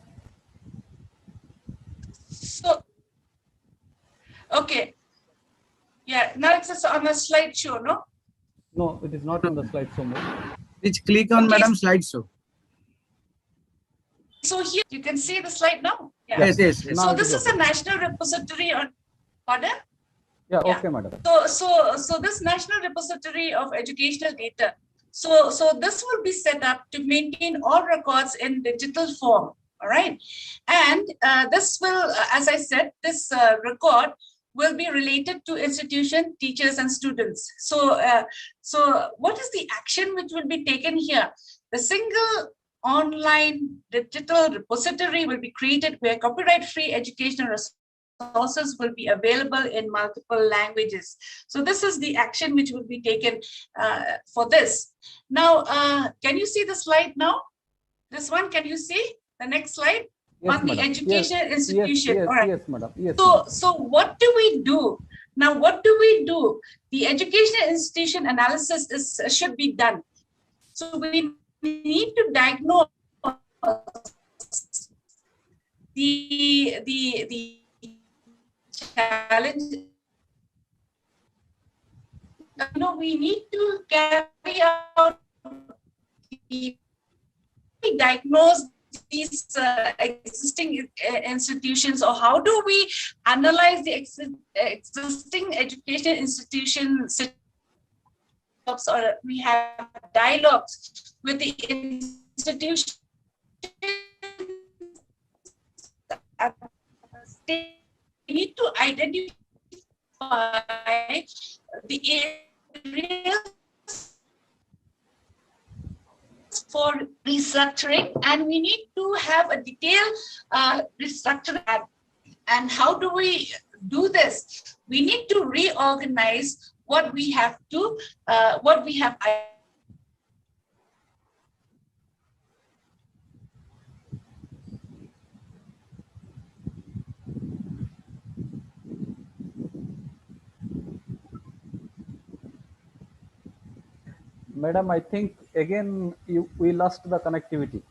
So, okay. Yeah, now it's on a slideshow, no? No, it is not in the slideshow mode. Please click on madam slideshow. So here you can see the slide now. Yeah. Yes, yes, yes. So this is a national repository on, pardon? Yeah, okay, madam. So this national repository of educational data. So this will be set up to maintain all records in digital form. All right, and this will, as I said, this record will be related to institution, teachers, and students. So so what is the action which will be taken here? The single online digital repository will be created where copyright-free educational resources will be available in multiple languages. So this is the action which will be taken for this. Now, can you see the slide now? This one, can you see the next slide? Yes, on the madam. education institution. Yes, all right. Yes, madam. Yes, so what do we do? Now, what do we do? The educational institution analysis should be done. So we need to diagnose the challenge. We need to carry out diagnose these existing institutions, or how do we analyze the existing education institution setups, or we have dialogues with the institution. They need to identify the areas for restructuring, and we need to have a detailed restructuring. And how do we do this? We need to reorganize what we have to, what we have. Madam, I think again we lost the connectivity.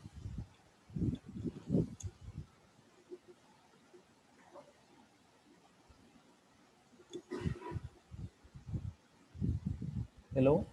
Hello?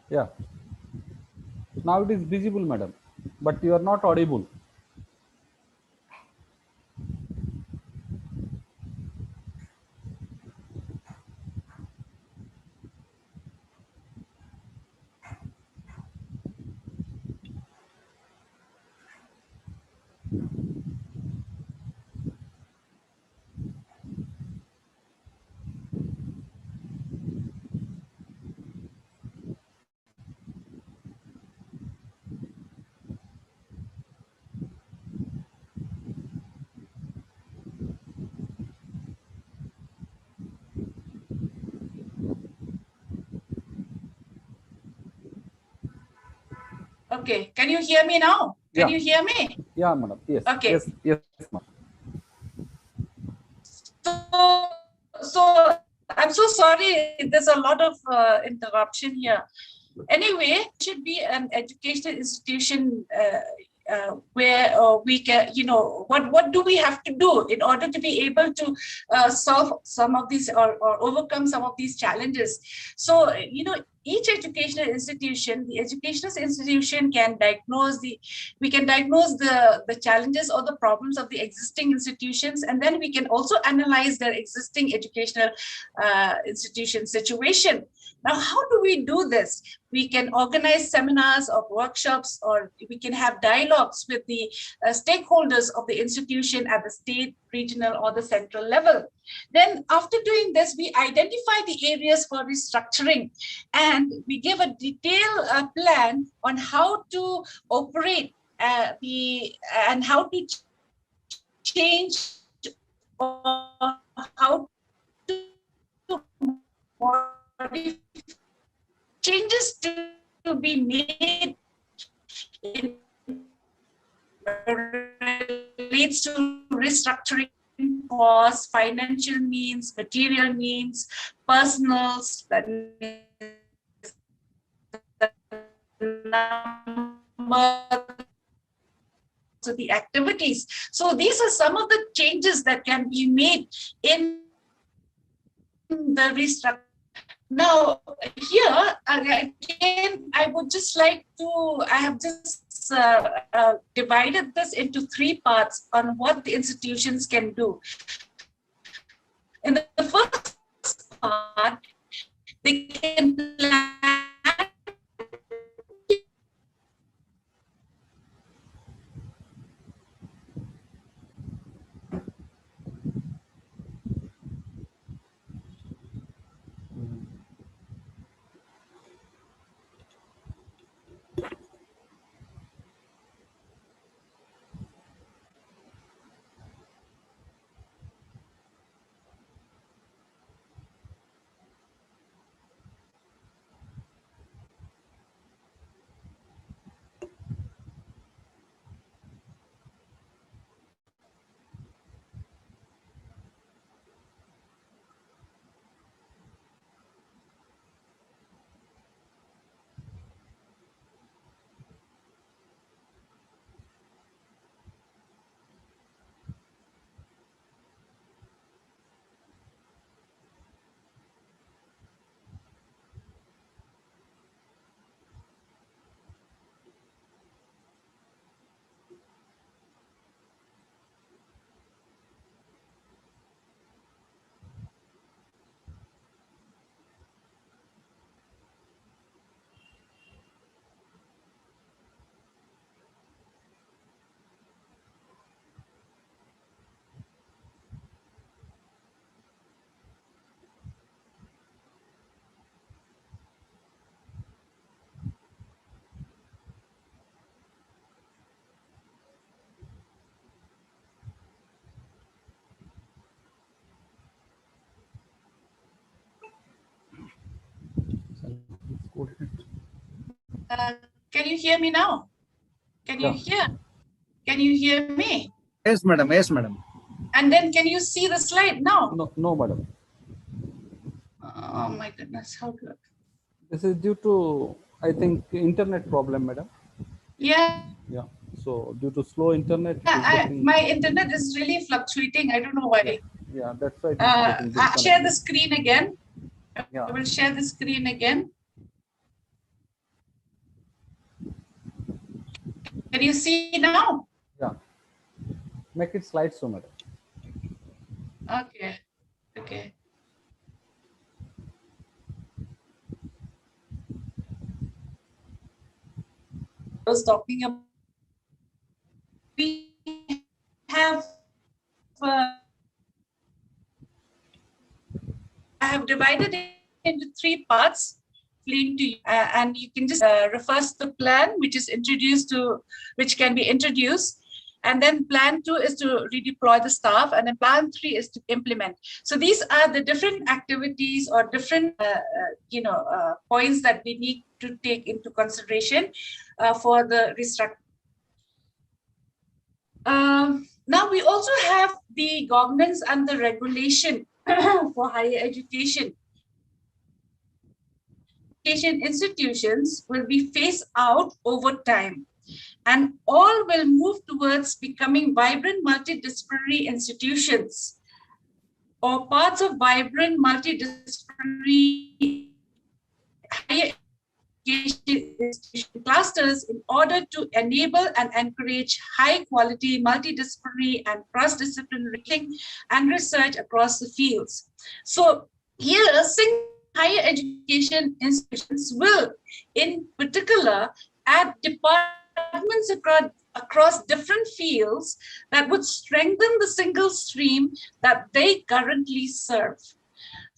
Yeah. Now it is visible, madam, but you are not audible. Okay, can you hear me now? Can Yeah. you hear me? Yeah, madam. Yes. Okay. Yes. Yes, ma'am. So I'm so sorry. There's a lot of interruption here. Anyway, it should be an educational institution where we can, what do we have to do in order to be able to solve some of these or overcome some of these challenges? So, each educational institution, the educational institution can diagnose the challenges or the problems of the existing institutions, and then we can also analyze their existing educational institution situation. Now, how do we do this? We can organize seminars or workshops, or we can have dialogues with the stakeholders of the institution at the state, regional, or the central level. Then after doing this, we identify the areas for restructuring, and we give a detailed plan on how to operate and how to change or how to modify changes to be made in relates to restructuring costs, financial means, material means, personals, so the activities. So these are some of the changes that can be made in the restructuring. Now, here again, I would just like to, I have just divided this into 3 parts on what the institutions can do. In the first part, they can plan can you hear me now? Can you hear? Can you hear me? Yes, madam. Yes, madam. And then can you see the slide now? No, madam. Oh my goodness, how good. This is due to, I think, internet problem, madam. Yeah. Yeah. So due to slow internet, my internet is really fluctuating. I don't know why. Yeah, that's why. I'll share the screen again. Yeah. I will share the screen again. Can you see now? Yeah. Make it slideshow, madam. Okay. Okay. I was talking about, we have I have divided it into 3 parts, and you can just refer to the plan which is introduced to, which can be introduced, and then plan 2 is to redeploy the staff, and then plan 3 is to implement. So these are the different activities or different points that we need to take into consideration for the restructuring. Now we also have the governance and the regulation for higher education. Education institutions will be phased out over time, and all will move towards becoming vibrant multidisciplinary institutions or parts of vibrant multidisciplinary higher education clusters in order to enable and encourage high quality multidisciplinary and cross-disciplinary thinking and research across the fields. So here, higher education institutions will, in particular, add departments across different fields that would strengthen the single stream that they currently serve.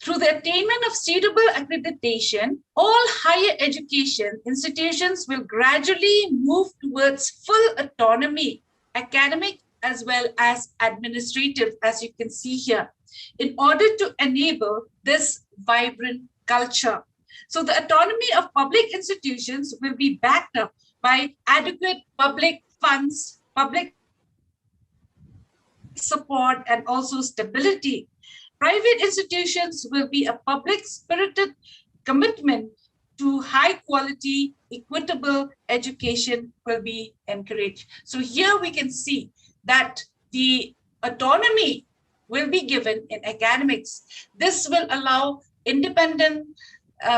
Through the attainment of suitable accreditation, all higher education institutions will gradually move towards full autonomy, academic as well as administrative, as you can see here, in order to enable this vibrant culture. So the autonomy of public institutions will be backed up by adequate public funds, public support, and also stability. Private institutions will be a public-spirited commitment to high-quality, equitable education will be encouraged. So here we can see that the autonomy will be given in academics. This will allow independent,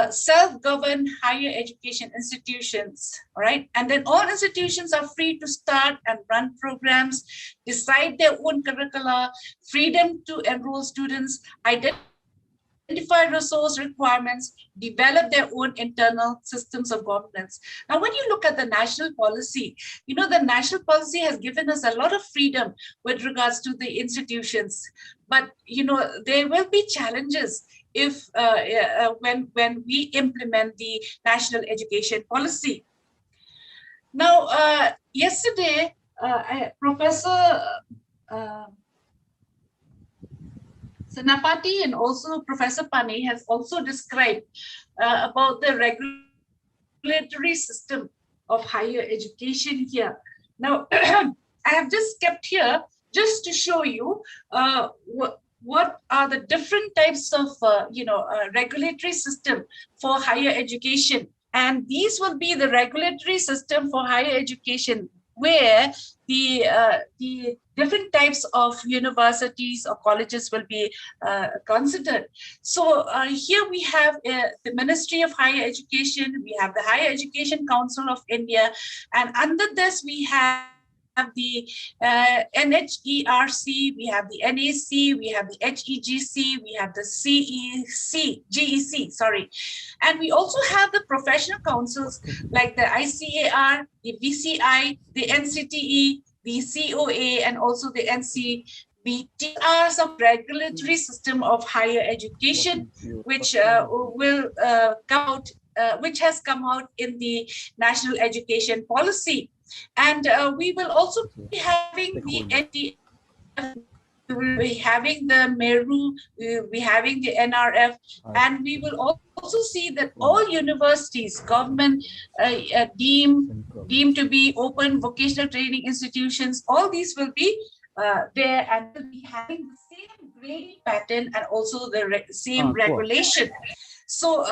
self-governed higher education institutions, all right? And then all institutions are free to start and run programs, decide their own curricula, freedom to enroll students, identify resource requirements, develop their own internal systems of governance. Now, when you look at the national policy, you know, the national policy has given us a lot of freedom with regards to the institutions, but, you know, there will be challenges if when we implement the national education policy. Now, yesterday, Professor Senapati and also Professor Pani has also described about the regulatory system of higher education here. Now, I have just kept here just to show you what are the different types of regulatory system for higher education. And these will be the regulatory system for higher education, where the different types of universities or colleges will be considered. So here we have the Ministry of Higher Education, we have the Higher Education Council of India, and under this we have the NHERC, we have the NAC, we have the HEGC, we have the GEC, sorry. And we also have the professional councils like the ICAR, the VCI, the NCTE, the COA, and also the NCBT are some regulatory system of higher education, which will come out, which has come out in the national education policy. And we will also be having the NEP, we will be having the MERU, we will be having the NRF, and we will also see that all universities, government deemed to be open vocational training institutions, all these will be there and will be having the same grading pattern and also the same regulation. So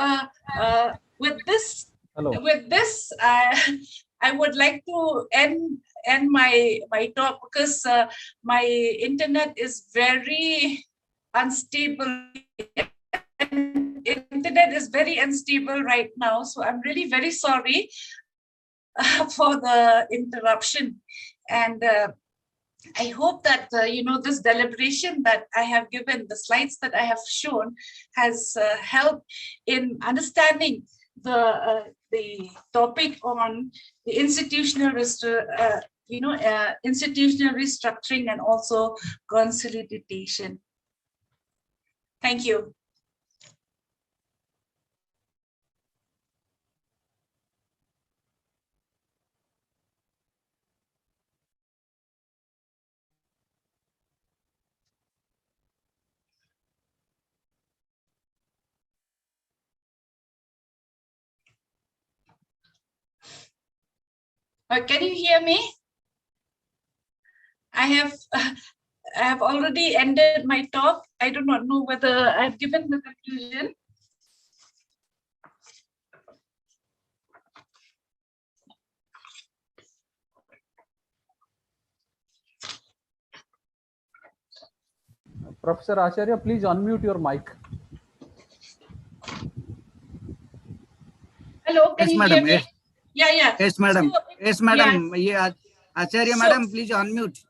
with this, I would like to end my talk because my internet is very unstable. Internet is very unstable right now, so I'm really very sorry. for the interruption. And I hope that, this deliberation that I have given, the slides that I have shown, has helped in understanding the topic on the institutional institutional restructuring and also consolidation. Thank you. Can you hear me? I have already ended my talk. I do not know whether I've given the conclusion. Professor Acharya, please unmute your mic. Hello, can Yes, you madam. hear me? Yeah. Yes, madam. So, Yes, madam. Yeah. Acharya, madam, please unmute.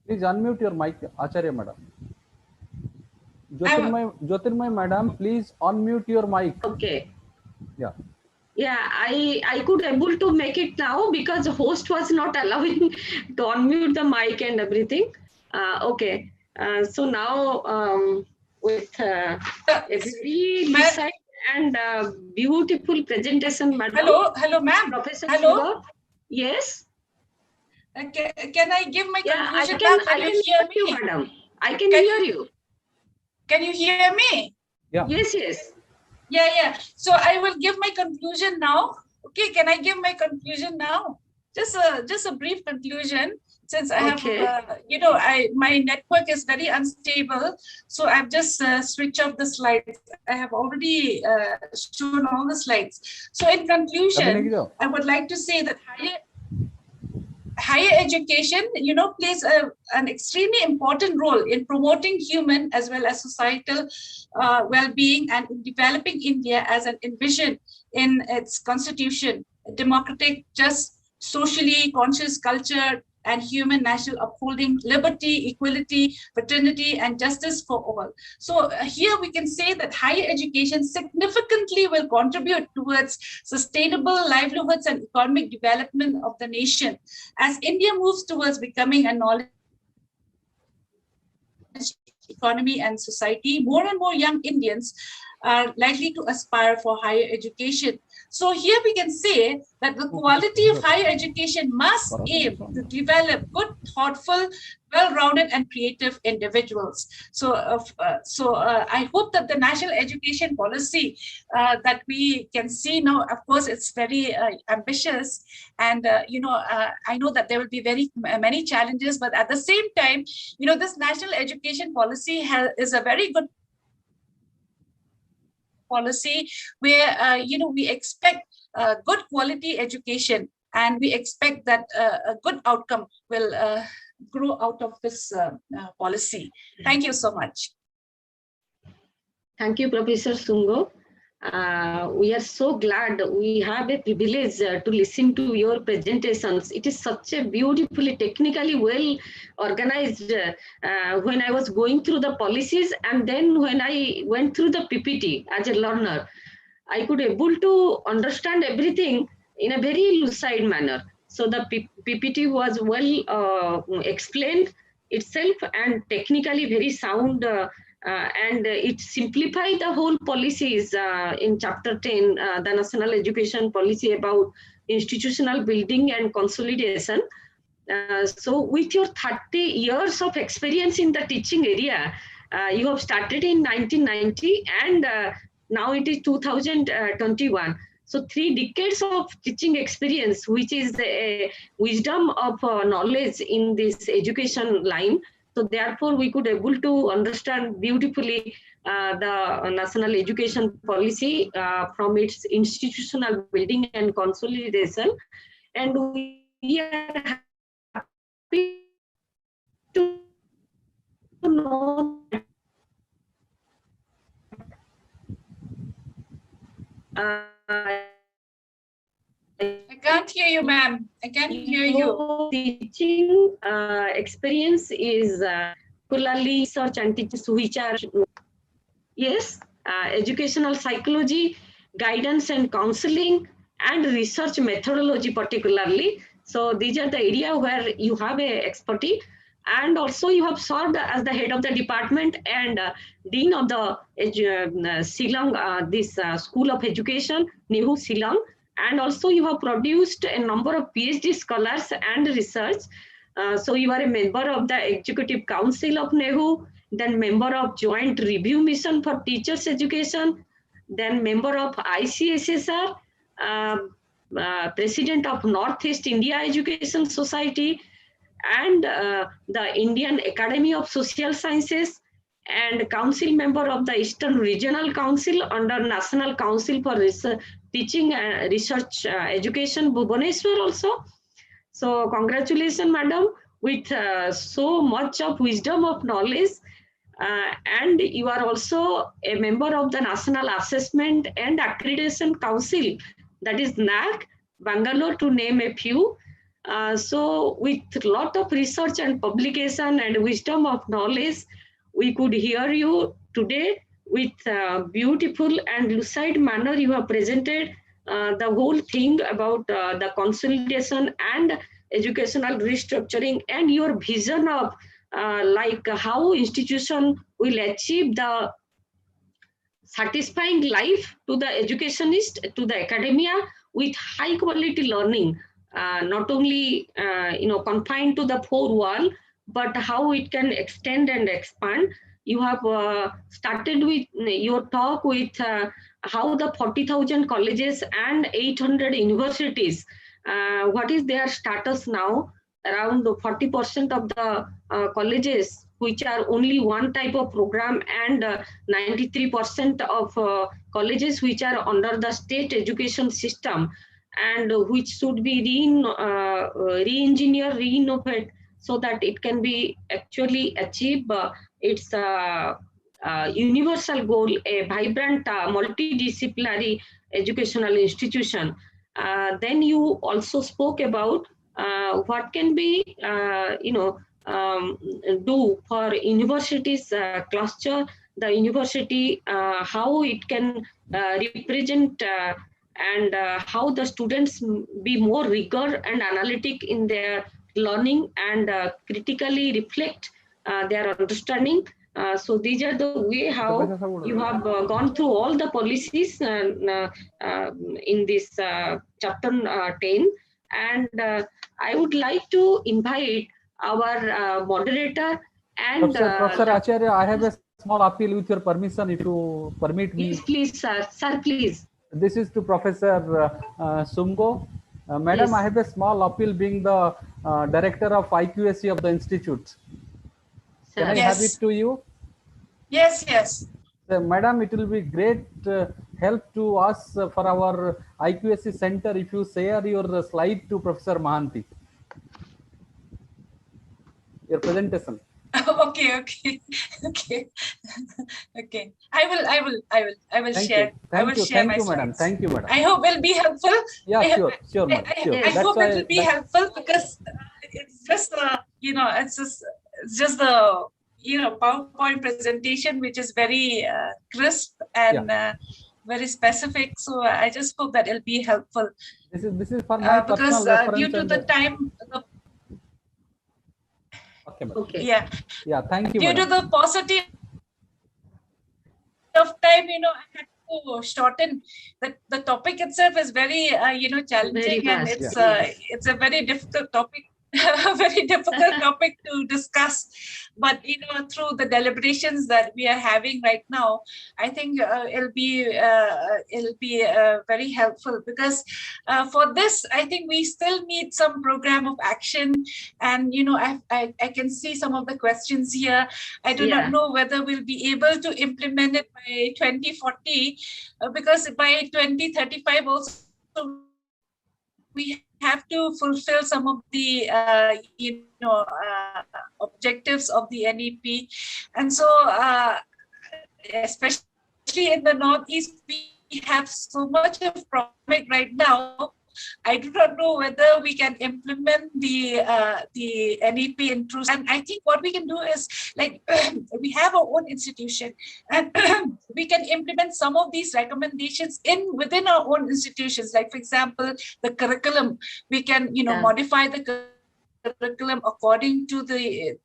Please unmute your mic, Acharya madam. Jyotirmay madam, please unmute your mic. Okay. Yeah. Yeah, I could able to make it now because the host was not allowing to unmute the mic and everything. Okay. So now with a very lucid and beautiful presentation, madam. Hello, ma'am. Professor Hello. Sungoh. Yes. Can I give my conclusion? I can hear you, madam. I can hear you. Can you hear me? Yeah. Yes. Yeah. So I will give my conclusion now. Okay, can I give my conclusion now? Just a brief conclusion, since I have, my network is very unstable. So I've just switched off the slides. I have already shown all the slides. So in conclusion, I would like to say that higher education, plays an extremely important role in promoting human as well as societal well-being and in developing India as an envisioned in its constitution, democratic, just, socially conscious culture, and human national upholding liberty, equality, fraternity, and justice for all. So here we can say that higher education significantly will contribute towards sustainable livelihoods and economic development of the nation as India moves towards becoming a knowledge economy and society. More and more young Indians are likely to aspire for higher education. So here we can say that the quality of higher education must aim to develop good, thoughtful, well-rounded and creative individuals. So I hope that the national education policy that we can see now, of course, it's very ambitious, and I know that there will be many challenges, but at the same time, this national education policy is a very good policy where we expect good quality education, and we expect that a good outcome will grow out of this policy. Thank you so much. Thank you, Professor Sungoh. We are so glad we have a privilege to listen to your presentations. It is such a beautifully, technically well organized when I was going through the policies, and then when I went through the PPT as a learner, I could able to understand everything in a very lucid manner. So the PPT was well explained itself and technically very sound, and it simplified the whole policies in chapter 10, the national education policy about institutional building and consolidation. So with your 30 years of experience in the teaching area, you have started in 1990 and now it is 2021. So 3 decades of teaching experience, which is the wisdom of knowledge in this education line. So therefore, we could able to understand beautifully the national education policy from its institutional building and consolidation. And we are happy to know I can't hear you, ma'am. I can't hear you. Teaching experience is particularly research and teachers which are, yes, educational psychology, guidance and counseling, and research methodology particularly. So these are the area where you have a expertise. And also you have served as the head of the department and dean of the Shillong, this School of Education, NEHU Shillong. And also you have produced a number of PhD scholars and research. So you are a member of the Executive Council of NEHU, then member of Joint Review Mission for Teachers Education, then member of ICSSR, president of Northeast India Education Society, and the Indian Academy of Social Sciences, and council member of the Eastern Regional Council under National Council for Teaching and Research Education, Bhubaneswar also. So congratulations, madam, with so much of wisdom of knowledge. And you are also a member of the National Assessment and Accreditation Council, that is NAC, Bangalore, to name a few. So with a lot of research and publication and wisdom of knowledge, we could hear you today with beautiful and lucid manner. You have presented the whole thing about the consolidation and educational restructuring and your vision of like how institution will achieve the satisfying life to the educationist, to the academia with high quality learning, not only confined to the four wall, but how it can extend and expand. You have started with your talk with how the 40,000 colleges and 800 universities, what is their status now? Around 40% of the colleges which are only one type of program, and 93% of colleges which are under the state education system, and which should be re-engineer, re-innovate, so that it can be actually achieve its universal goal, a vibrant multidisciplinary educational institution. Then you also spoke about what can be do for universities cluster, the university, how it can represent and how the students be more rigor and analytic in their learning and critically reflect their understanding. So these are the way how you have gone through all the policies in this chapter 10. And I would like to invite our moderator and Professor Acharya, I have a small appeal with your permission, if you permit me. Yes, please, sir. Sir, please. This is to Professor Sungoh. Madam, yes. I have a small appeal, being the director of IQAC of the institute. Can I have it to you? Yes, yes. Madam, it will be great help to us for our IQAC center if you share your slide to Professor Mahanti. Your presentation. Okay. I will share. I will share my slides. Madam. Thank you, madam. I hope it will be helpful. Yeah, sure, madam. I hope it will be helpful, because it's just it's just the PowerPoint presentation, which is very crisp and very specific. So I just hope that it'll be helpful. This is for my because personal due to the time. Okay. Yeah. Thank you. Due to the paucity of time, I had to shorten. The topic itself is very challenging, and it's a very difficult topic. A very difficult topic to discuss, but through the deliberations that we are having right now, I think it'll be very helpful, because for this, I think we still need some program of action. And I can see some of the questions here. I do not know whether we'll be able to implement it by 2040, because by 2035 also we have to fulfill some of the objectives of the NEP. And so especially in the Northeast, we have so much of problem right now. I do not know whether we can implement the NEP intrusion. And I think what we can do is, like, we have our own institution, and we can implement some of these recommendations within our own institutions. Like, for example, the curriculum, we can, you know, modify the curriculum according to the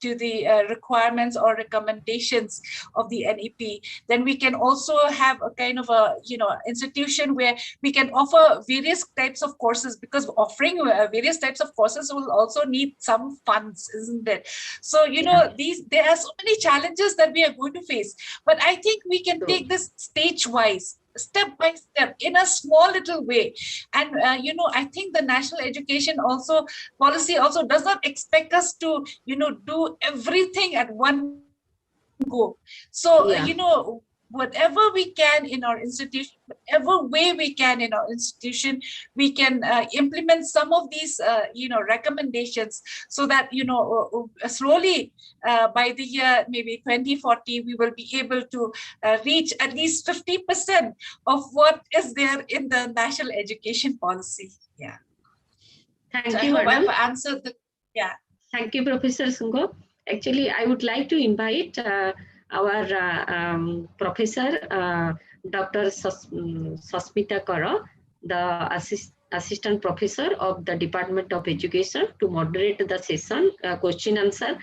requirements or recommendations of the NEP. Then we can also have a kind of a, you know, institution where we can offer various types of courses, because offering various types of courses will also need some funds, isn't it? So, you know, there are so many challenges that we are going to face, but I think we can take this stage-wise, step by step, in a small little way. And you know, I think the national education policy also does not expect us to, you know, do everything at one go. So you know, whatever we can in our institution, whatever way we can in our institution, we can implement some of these you know, recommendations, so that, you know, slowly by the year maybe 2040, we will be able to reach at least 50% of what is there in the national education policy. Yeah. Thank you, madam. I've answered the, Thank you, Professor Sungoh. Actually, I would like to invite our Professor, Dr. Sasmita Kara, the Assistant Professor of the Department of Education, to moderate the session, question answer,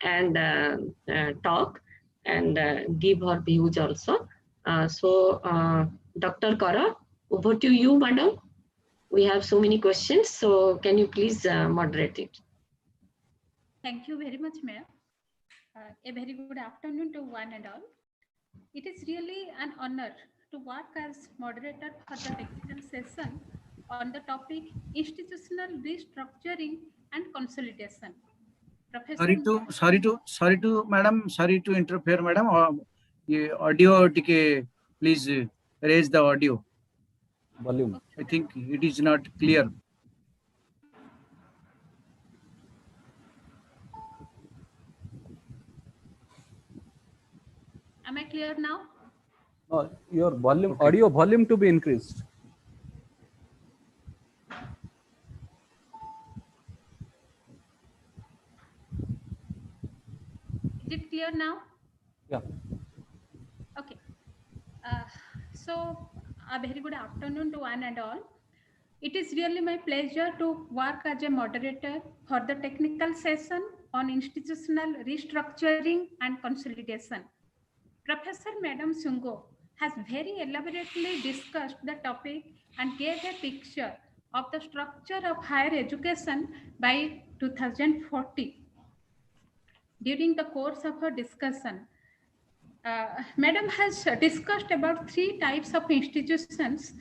and talk, and give her views also. Dr. Kara, over to you, madam. We have so many questions, so can you please moderate it? Thank you very much, ma'am. A very good afternoon to one and all. It is really an honor to work as moderator for the technical session on the topic institutional restructuring and consolidation. Professor, sorry to madam, sorry to interfere, madam. Audio, please raise the audio volume. I think it is not clear. Am I clear now? Your volume, audio volume to be increased. Is it clear now? Yeah. Okay. So a very good afternoon to one and all. It is really my pleasure to work as a moderator for the technical session on institutional restructuring and consolidation. Professor Madam Sungoh has very elaborately discussed the topic and gave a picture of the structure of higher education by 2040. During the course of her discussion, Madam has discussed about 3 types of institutions: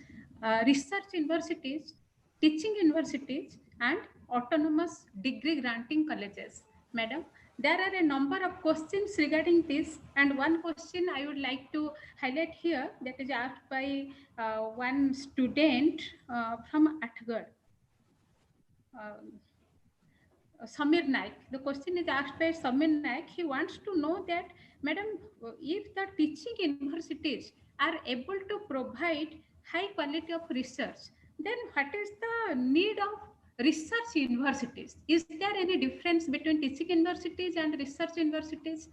research universities, teaching universities, and autonomous degree granting colleges. Madam, there are a number of questions regarding this, and one question I would like to highlight here, that is asked by one student from Athgad, Samir Naik. The question is asked by Samir Naik. He wants to know that, Madam, if the teaching universities are able to provide high quality of research, then what is the need of research universities? Is there any difference between teaching universities and research universities?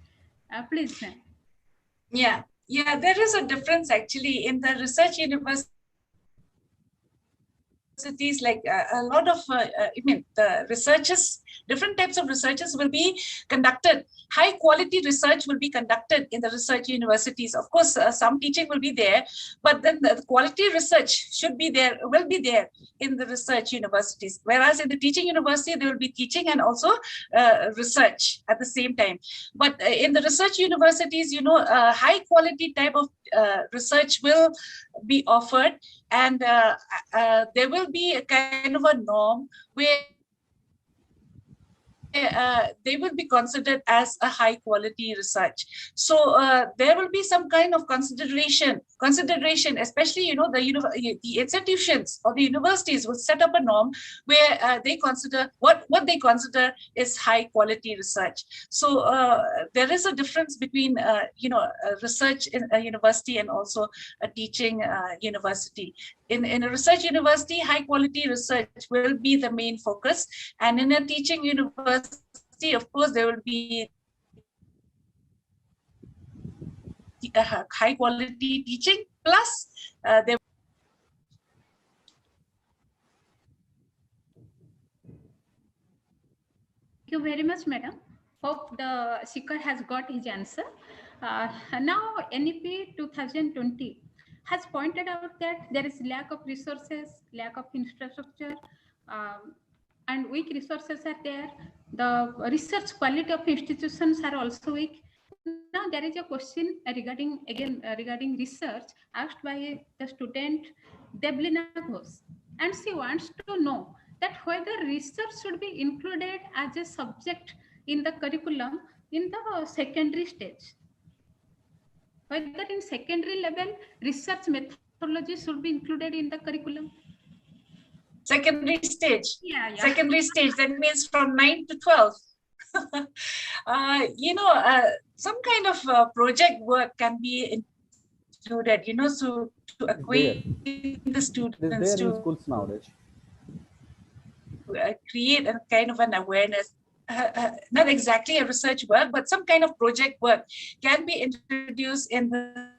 Please, ma'am. Yeah, there is a difference actually in the research universities. Like a lot of, I mean, the researches, different types of researches will be conducted. High quality research will be conducted in the research universities. Of course, some teaching will be there, but then the quality research will be there in the research universities. Whereas in the teaching university, they will be teaching and also research at the same time. But in the research universities, you know, high quality type of research will be offered, and there will be a kind of a norm where they will be considered as a high quality research. So there will be some kind of consideration, especially, the institutions or the universities will set up a norm where they consider what they consider is high quality research. So there is a difference between, research in a university and also a teaching university. In a research university, high quality research will be the main focus. And in a teaching university, of course, there will be high quality teaching, plus there. Thank you very much, madam. Hope the speaker has got his answer. Now, NEP 2020 has pointed out that there is lack of resources, lack of infrastructure, and weak resources are there. The research quality of institutions are also weak. Now, there is a question regarding research asked by the student Deblina Ghosh, and she wants to know that whether research should be included as a subject in the curriculum in the secondary stage. Whether in secondary level, research methodology should be included in the curriculum. Secondary stage. Yeah. Secondary stage, that means from 9 to 12. Some kind of project work can be included, so to acquaint the students to schools nowadays. Create a kind of an awareness. Not exactly a research work, but some kind of project work can be introduced in the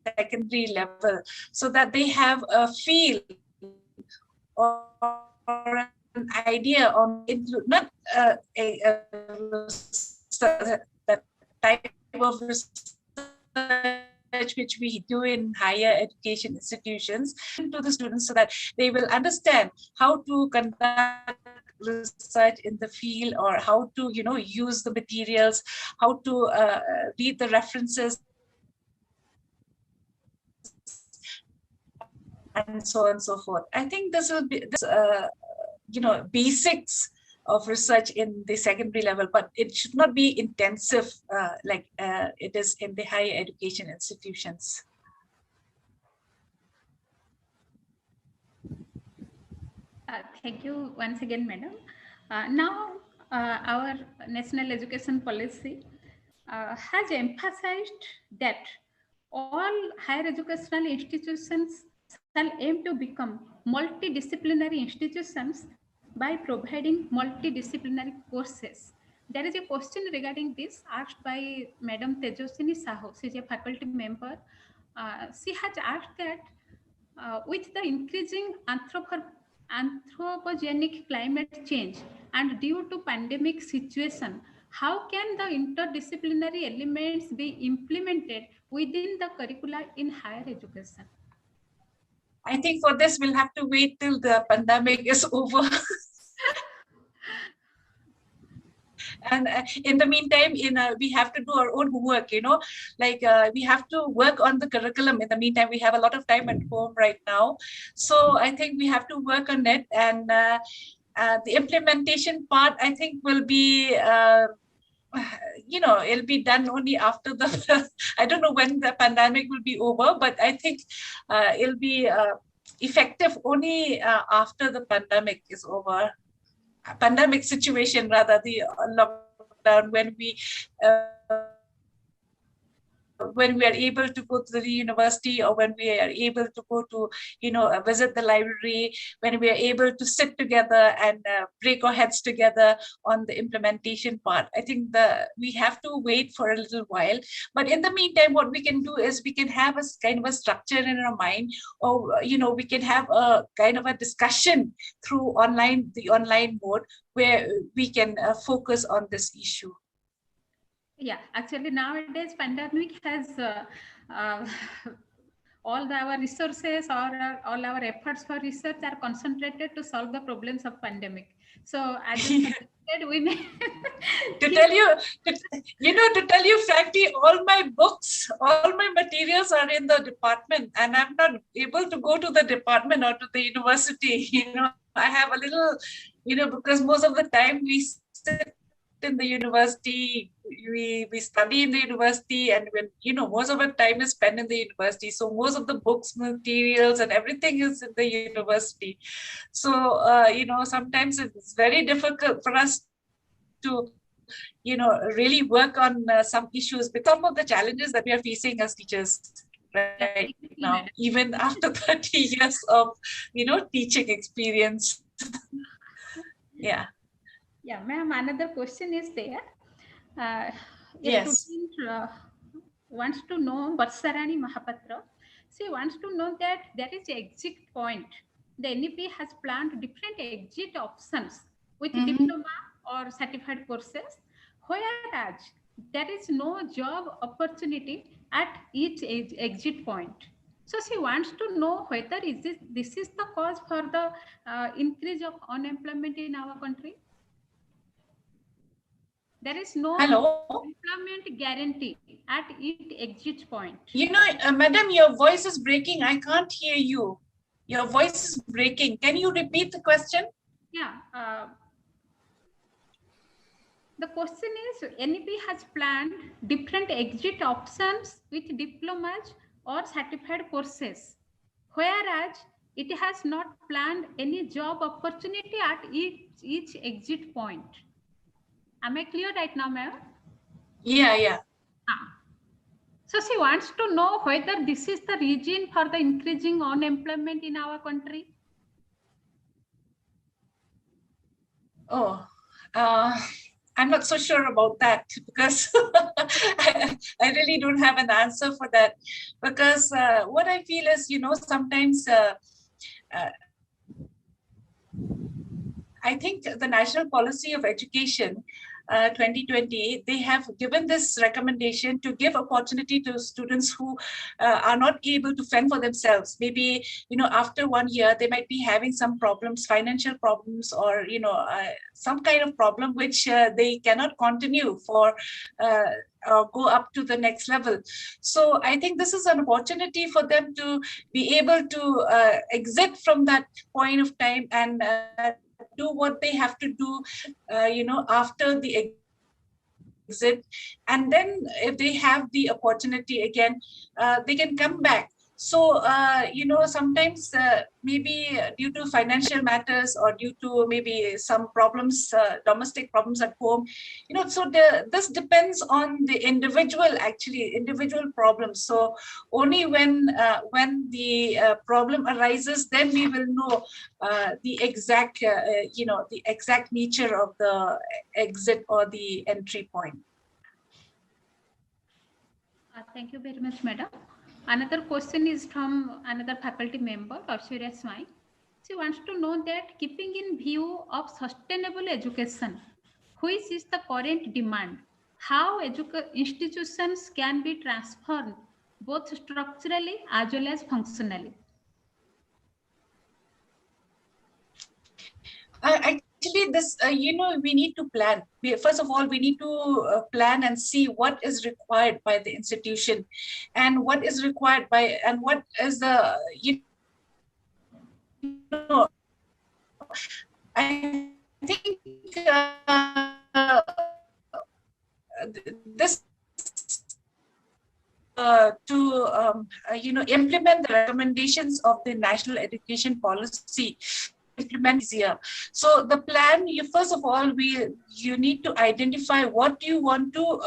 secondary level, so that they have a feel or an idea on not that type of research which we do in higher education institutions to the students, so that they will understand how to conduct research in the field, or how to use the materials, how to read the references, and so on and so forth. I think this will be basics of research in the secondary level, but it should not be intensive like it is in the higher education institutions. Thank you once again, madam. Now, our national education policy has emphasized that all higher educational institutions shall aim to become multidisciplinary institutions by providing multidisciplinary courses. There is a question regarding this asked by Madam Tejoswini Sahu. She is a faculty member. She has asked that with the increasing anthropogenic climate change and due to pandemic situation, how can the interdisciplinary elements be implemented within the curricula in higher education? I think for this, we'll have to wait till the pandemic is over. And in the meantime, we have to do our own homework, we have to work on the curriculum. In the meantime, we have a lot of time at home right now. So I think we have to work on it. And the implementation part, I think, will be, it'll be done only after the, I don't know when the pandemic will be over, but I think it'll be effective only after the pandemic is over. Pandemic situation, rather, the lockdown, when we are able to go to the university, or when we are able to go to visit the library, when we are able to sit together and break our heads together on the implementation part. I think we have to wait for a little while, but in the meantime, what we can do is we can have a kind of a structure in our mind, or we can have a kind of a discussion through the online mode, where we can focus on this issue. Yeah, actually nowadays pandemic has all our resources or all our efforts for research are concentrated to solve the problems of pandemic. So as you said, we may to tell you frankly, all my books, all my materials are in the department, and I'm not able to go to the department or to the university. I have a little, because most of the time we sit in the university, we study in the university, and when most of our time is spent in the university, so most of the books, materials, and everything is in the university. So sometimes it's very difficult for us to really work on some issues, because some of the challenges that we are facing as teachers right now, even after 30 years of teaching experience. Yeah, ma'am, another question is there. A yes. student wants to know, Vatsarani Mahapatra, she wants to know that there is an exit point. The NEP has planned different exit options with diploma or certified courses, whereas there is no job opportunity at each exit point. So she wants to know whether this is the cause for the increase of unemployment in our country. There is no employment guarantee at each exit point. Madam, your voice is breaking. I can't hear you. Your voice is breaking. Can you repeat the question? Yeah. The question is, NEP has planned different exit options with diplomas or certified courses, whereas it has not planned any job opportunity at each exit point. Am I clear right now, ma'am? Yeah. So she wants to know whether this is the reason for the increasing unemployment in our country. Oh, I'm not so sure about that, because I really don't have an answer for that. Because what I feel is, sometimes I think the National Policy of Education 2020, they have given this recommendation to give opportunity to students who are not able to fend for themselves. Maybe, after 1 year, they might be having some problems, financial problems, or, some kind of problem which they cannot continue for go up to the next level. So I think this is an opportunity for them to be able to exit from that point of time and do what they have to do, after the exit. And then if they have the opportunity again, they can come back. So, sometimes maybe due to financial matters or due to maybe some problems, domestic problems at home, so this depends on the individual problems. So only when the problem arises, then we will know the exact, the exact nature of the exit or the entry point. Thank you very much, madam. Another question is from another faculty member, Aishwarya Swai. She wants to know that, keeping in view of sustainable education, which is the current demand, how institutions can be transformed both structurally as well as functionally? Actually, this, we need to plan. First of all, we need to plan and see what is required by the institution, and what is required by, and what is the, I think this to implement the recommendations of the National Education Policy. Implement easier. So the plan, first of all, you need to identify what you want to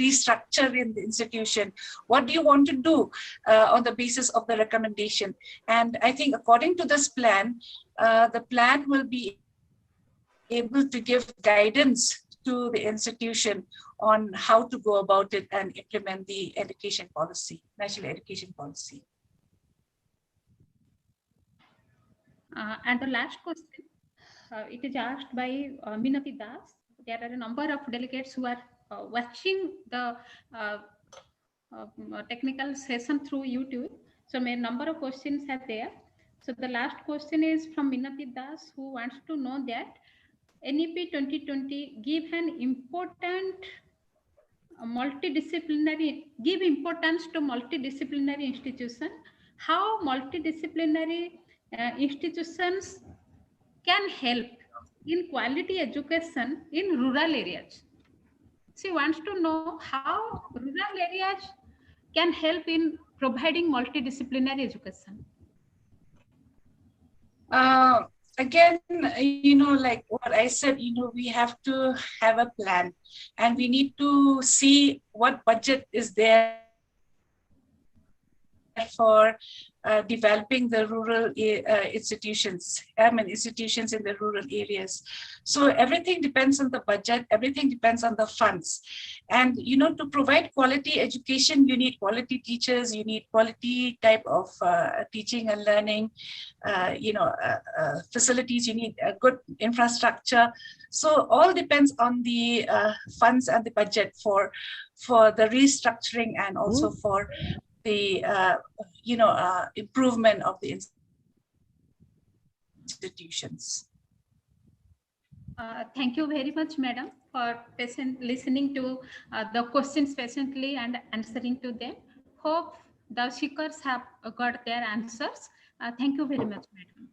restructure in the institution. What do you want to do on the basis of the recommendation? And I think according to this plan, the plan will be able to give guidance to the institution on how to go about it and implement the education policy, national education policy. And the last question, it is asked by Minati Das. There are a number of delegates who are watching the technical session through YouTube. So a number of questions are there. So the last question is from Minati Das, who wants to know that NEP 2020 give an important give importance to multidisciplinary institution. How multidisciplinary institutions can help in quality education in rural areas. She wants to know how rural areas can help in providing multidisciplinary education. Again, like what I said, we have to have a plan, and we need to see what budget is there for developing the rural institutions, institutions in the rural areas. So everything depends on the budget, everything depends on the funds. And, to provide quality education, you need quality teachers, you need quality type of teaching and learning, facilities, you need a good infrastructure. So all depends on the funds and the budget for the restructuring and also for the improvement of the institutions. Thank you very much, Madam, for listening to the questions patiently and answering to them. Hope the seekers have got their answers. Thank you very much, Madam.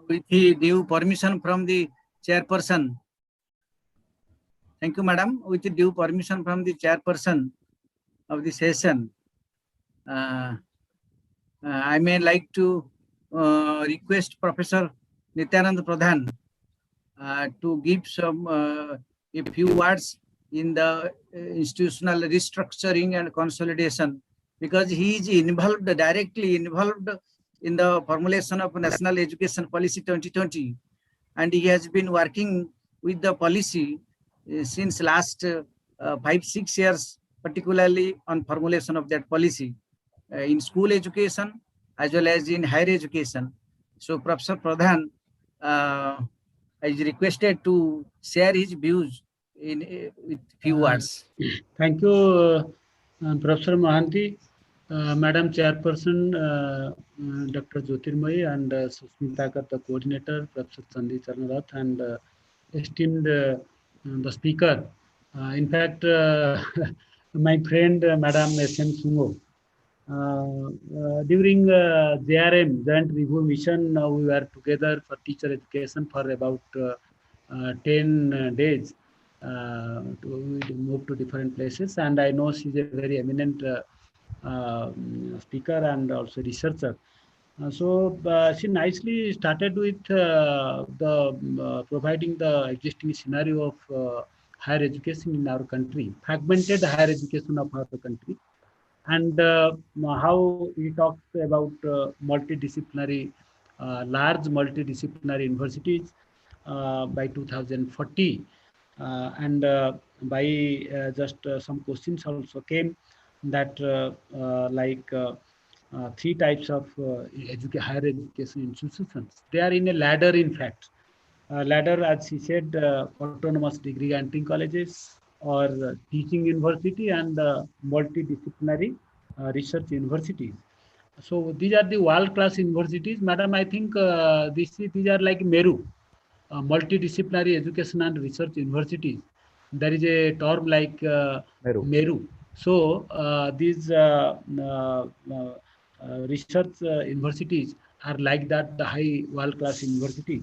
With the due permission from the chairperson. Thank you, Madam. With the due permission from the chairperson of the session, I may like to request Professor Nityanand Pradhan to give some a few words in the institutional restructuring and consolidation, because he is directly involved in the formulation of National Education Policy 2020, and he has been working with the policy since last 5-6 years, particularly on formulation of that policy in school education as well as in higher education. So Professor Pradhan is requested to share his views with few words. Thank you, Professor Mohanty, Madam Chairperson, Dr. Jyotirmayi, and Susmita, the coordinator, Professor Chandi Charnarath, and esteemed the speaker. In fact, my friend, Madam S.M. Sungoh, during JRM, Joint Review Mission, we were together for teacher education for about 10 days. We moved to different places, and I know she's a very eminent speaker and also researcher. So she nicely started with providing the existing scenario of higher education in our country, fragmented higher education of our country, and how he talks about multidisciplinary, large multidisciplinary universities by 2040. And by just some questions also came that three types of higher education institutions. They are in a ladder, in fact. Ladder, as he said, autonomous degree granting colleges, or teaching university, and multidisciplinary research universities. So these are the world-class universities. Madam, I think these are like Meru, multidisciplinary education and research universities. There is a term like Meru. So these research universities are like that, the high world-class universities.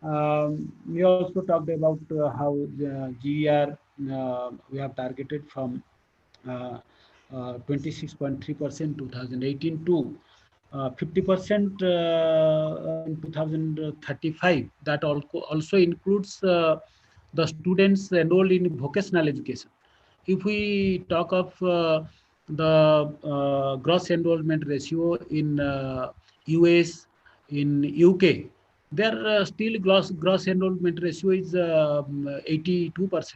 We also talked about how GER we have targeted from 26.3% 2018 to 50% in 2035. That also includes the students enrolled in vocational education. If we talk of the gross enrollment ratio in US, in UK, their still gross enrollment ratio is 82%.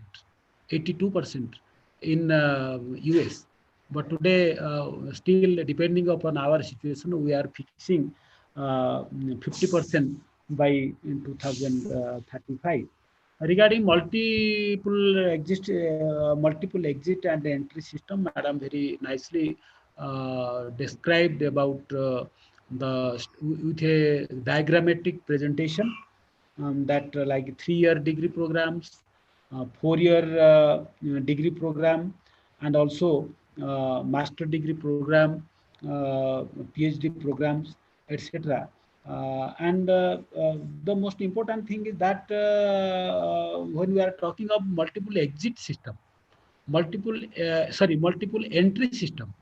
82% in US. But today, still depending upon our situation, we are fixing 50% by 2035. Regarding multiple exit and entry system, Madam very nicely described about with a diagrammatic presentation that like 3-year degree programs, 4-year degree program, and also master degree program, PhD programs, etc. The most important thing is that when we are talking of multiple exit system, multiple entry system,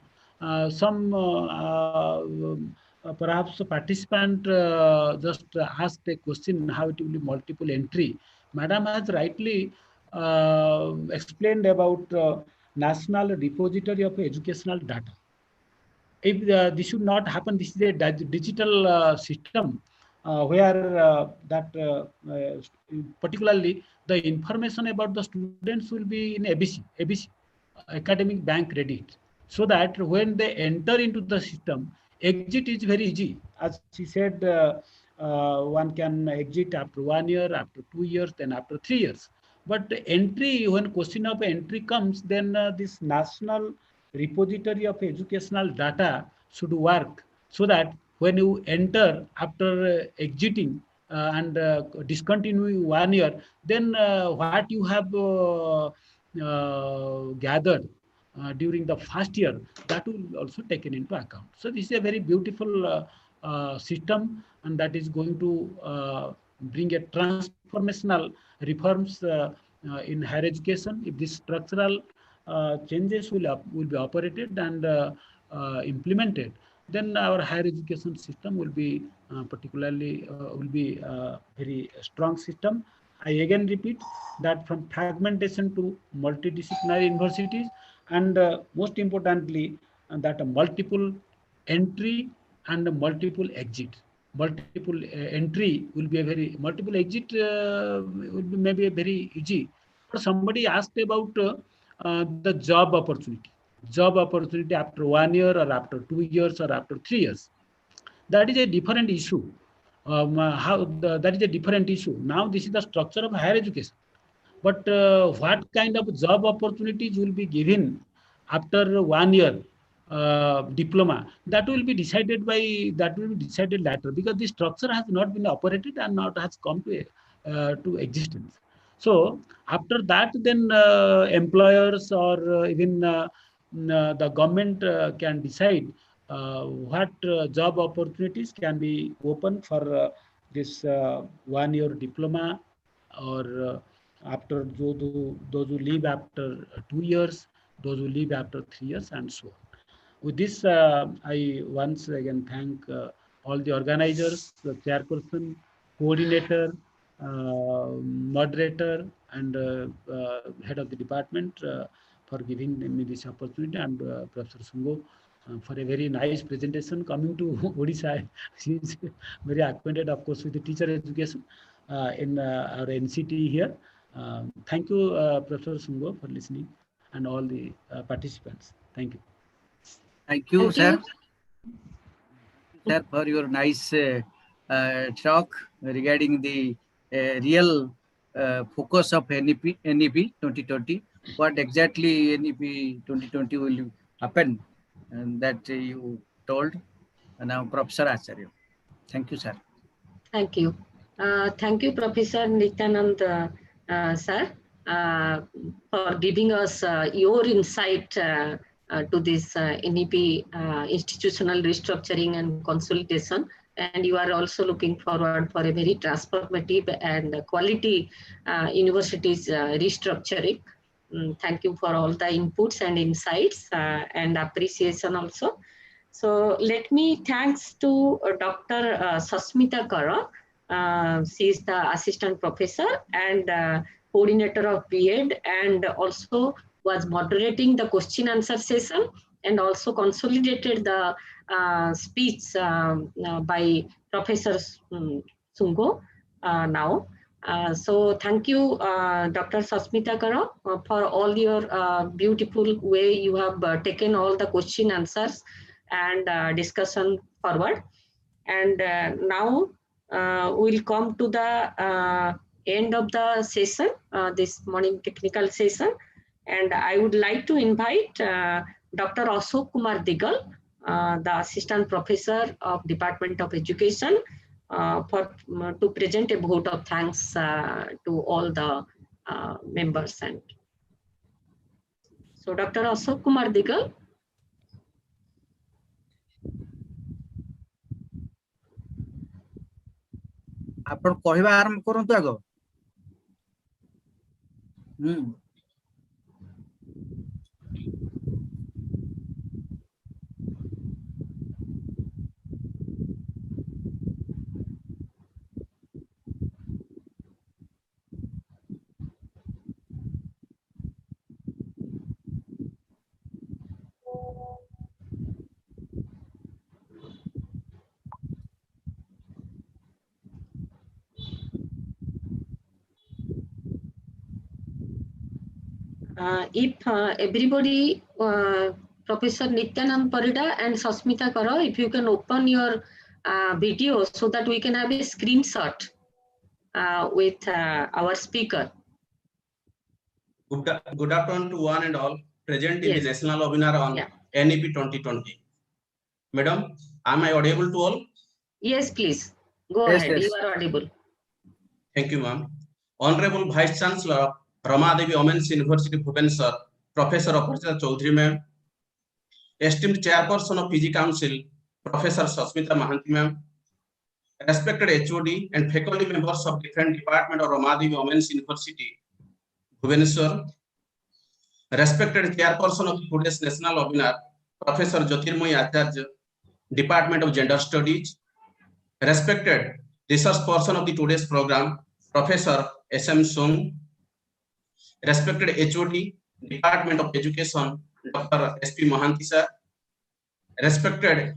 perhaps a participant just asked a question how it will be multiple entry. Madam has rightly explained about National Repository of Educational Data. If this should not happen, this is a digital system where particularly the information about the students will be in ABC, academic bank credit, so that when they enter into the system, exit is very easy. As she said, one can exit after 1 year, after 2 years, then after 3 years. But entry, when question of entry comes, then this National Repository of Educational Data should work, so that when you enter after exiting and discontinue 1 year, then what you have gathered during the first year, that will also taken into account. So this is a very beautiful system, and that is going to bring a transformational reforms in higher education. If these structural changes will be operated and implemented, then our higher education system will be particularly very strong system. I again repeat that from fragmentation to multidisciplinary universities, and most importantly, that multiple entry and multiple exit. Multiple entry will be a very, multiple exit will be maybe a very easy. But somebody asked about the job opportunity. Job opportunity after 1 year or after 2 years or after 3 years. That is a different issue. That is a different issue. Now this is the structure of higher education. But what kind of job opportunities will be given after 1 year diploma, that will be decided later, because the structure has not been operated and not has come to existence. So after that, then employers or even the government can decide what job opportunities can be open for this 1 year diploma, or after those who leave after 2 years, those who leave after 3 years, and so on. With this, I once again thank all the organizers, the chairperson, coordinator, moderator, and head of the department for giving me this opportunity, and Professor Sungoh for a very nice presentation coming to Odisha. She is very acquainted, of course, with the teacher education in our NCT here. Thank you, Professor Sungoh, for listening, and all the participants. Thank you. Thank you, sir. Sir, for your nice talk regarding the real focus of NEP 2020. What exactly NEP 2020 will happen, and that you told. And now, Professor Acharya. Thank you, sir. Thank you. Thank you, Professor Nityanand, sir, for giving us your insight to this NEP institutional restructuring and consolidation. And you are also looking forward for a very transformative and quality universities restructuring. Thank you for all the inputs and insights and appreciation also. So let me thanks to Dr. Sasmita Kara. She is the assistant professor and coordinator of B.Ed, and also was moderating the question answer session, and also consolidated the speech by Professor Sungoh now. So thank you, Dr. Sasmita Kara, for all your beautiful way you have taken all the question answers and discussion forward. And now we'll come to the end of the session, this morning technical session. And I would like to invite Dr. Ashok Kumar Digal, the Assistant Professor of Department of Education, to present a vote of thanks to all the members. And so Dr. Ashok Kumar Digal. आपण कहवा आरंभ करंतु आगो if everybody, Professor Nityanand Parida and Sasmita Karo, if you can open your video so that we can have a screenshot with our speaker. Good afternoon to one and all present in the national webinar on NEP 2020. Madam, am I audible to all? Yes, please. Go ahead. Yes. You are audible. Thank you, ma'am. Honorable Vice Chancellor, Rama Devi Women's University, Bhubaneswar, Professor Aparajita Chaudhary, ma'am. Esteemed Chairperson of PG Council, Professor Sasmita Mahanti, ma'am. Respected HOD and faculty members of different department of Rama Devi Women's University, Bhubaneswar. Respected Chairperson of today's national webinar, Professor Jyotirmoyi Acharya, Department of Gender Studies. Respected research person of the today's program, Professor SM Sung. Respected HOD, Department of Education, Dr. SP Mahanti sir. Respected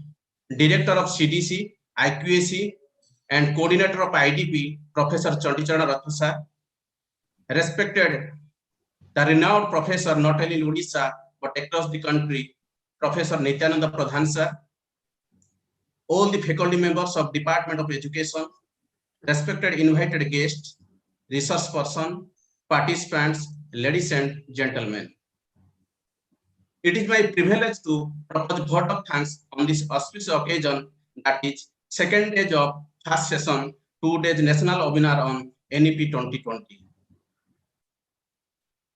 Director of CDC, IQAC, and Coordinator of IDP, Professor Chandicharan Ratha sir. Respected the renowned professor not only in Odisha but across the country, Professor Nityananda Pradhan sir. All the faculty members of Department of Education, respected invited guests, research person, participants, ladies and gentlemen. It is my privilege to propose a vote of thanks on this auspicious occasion, that is second day of first session, 2 days national webinar on NEP 2020.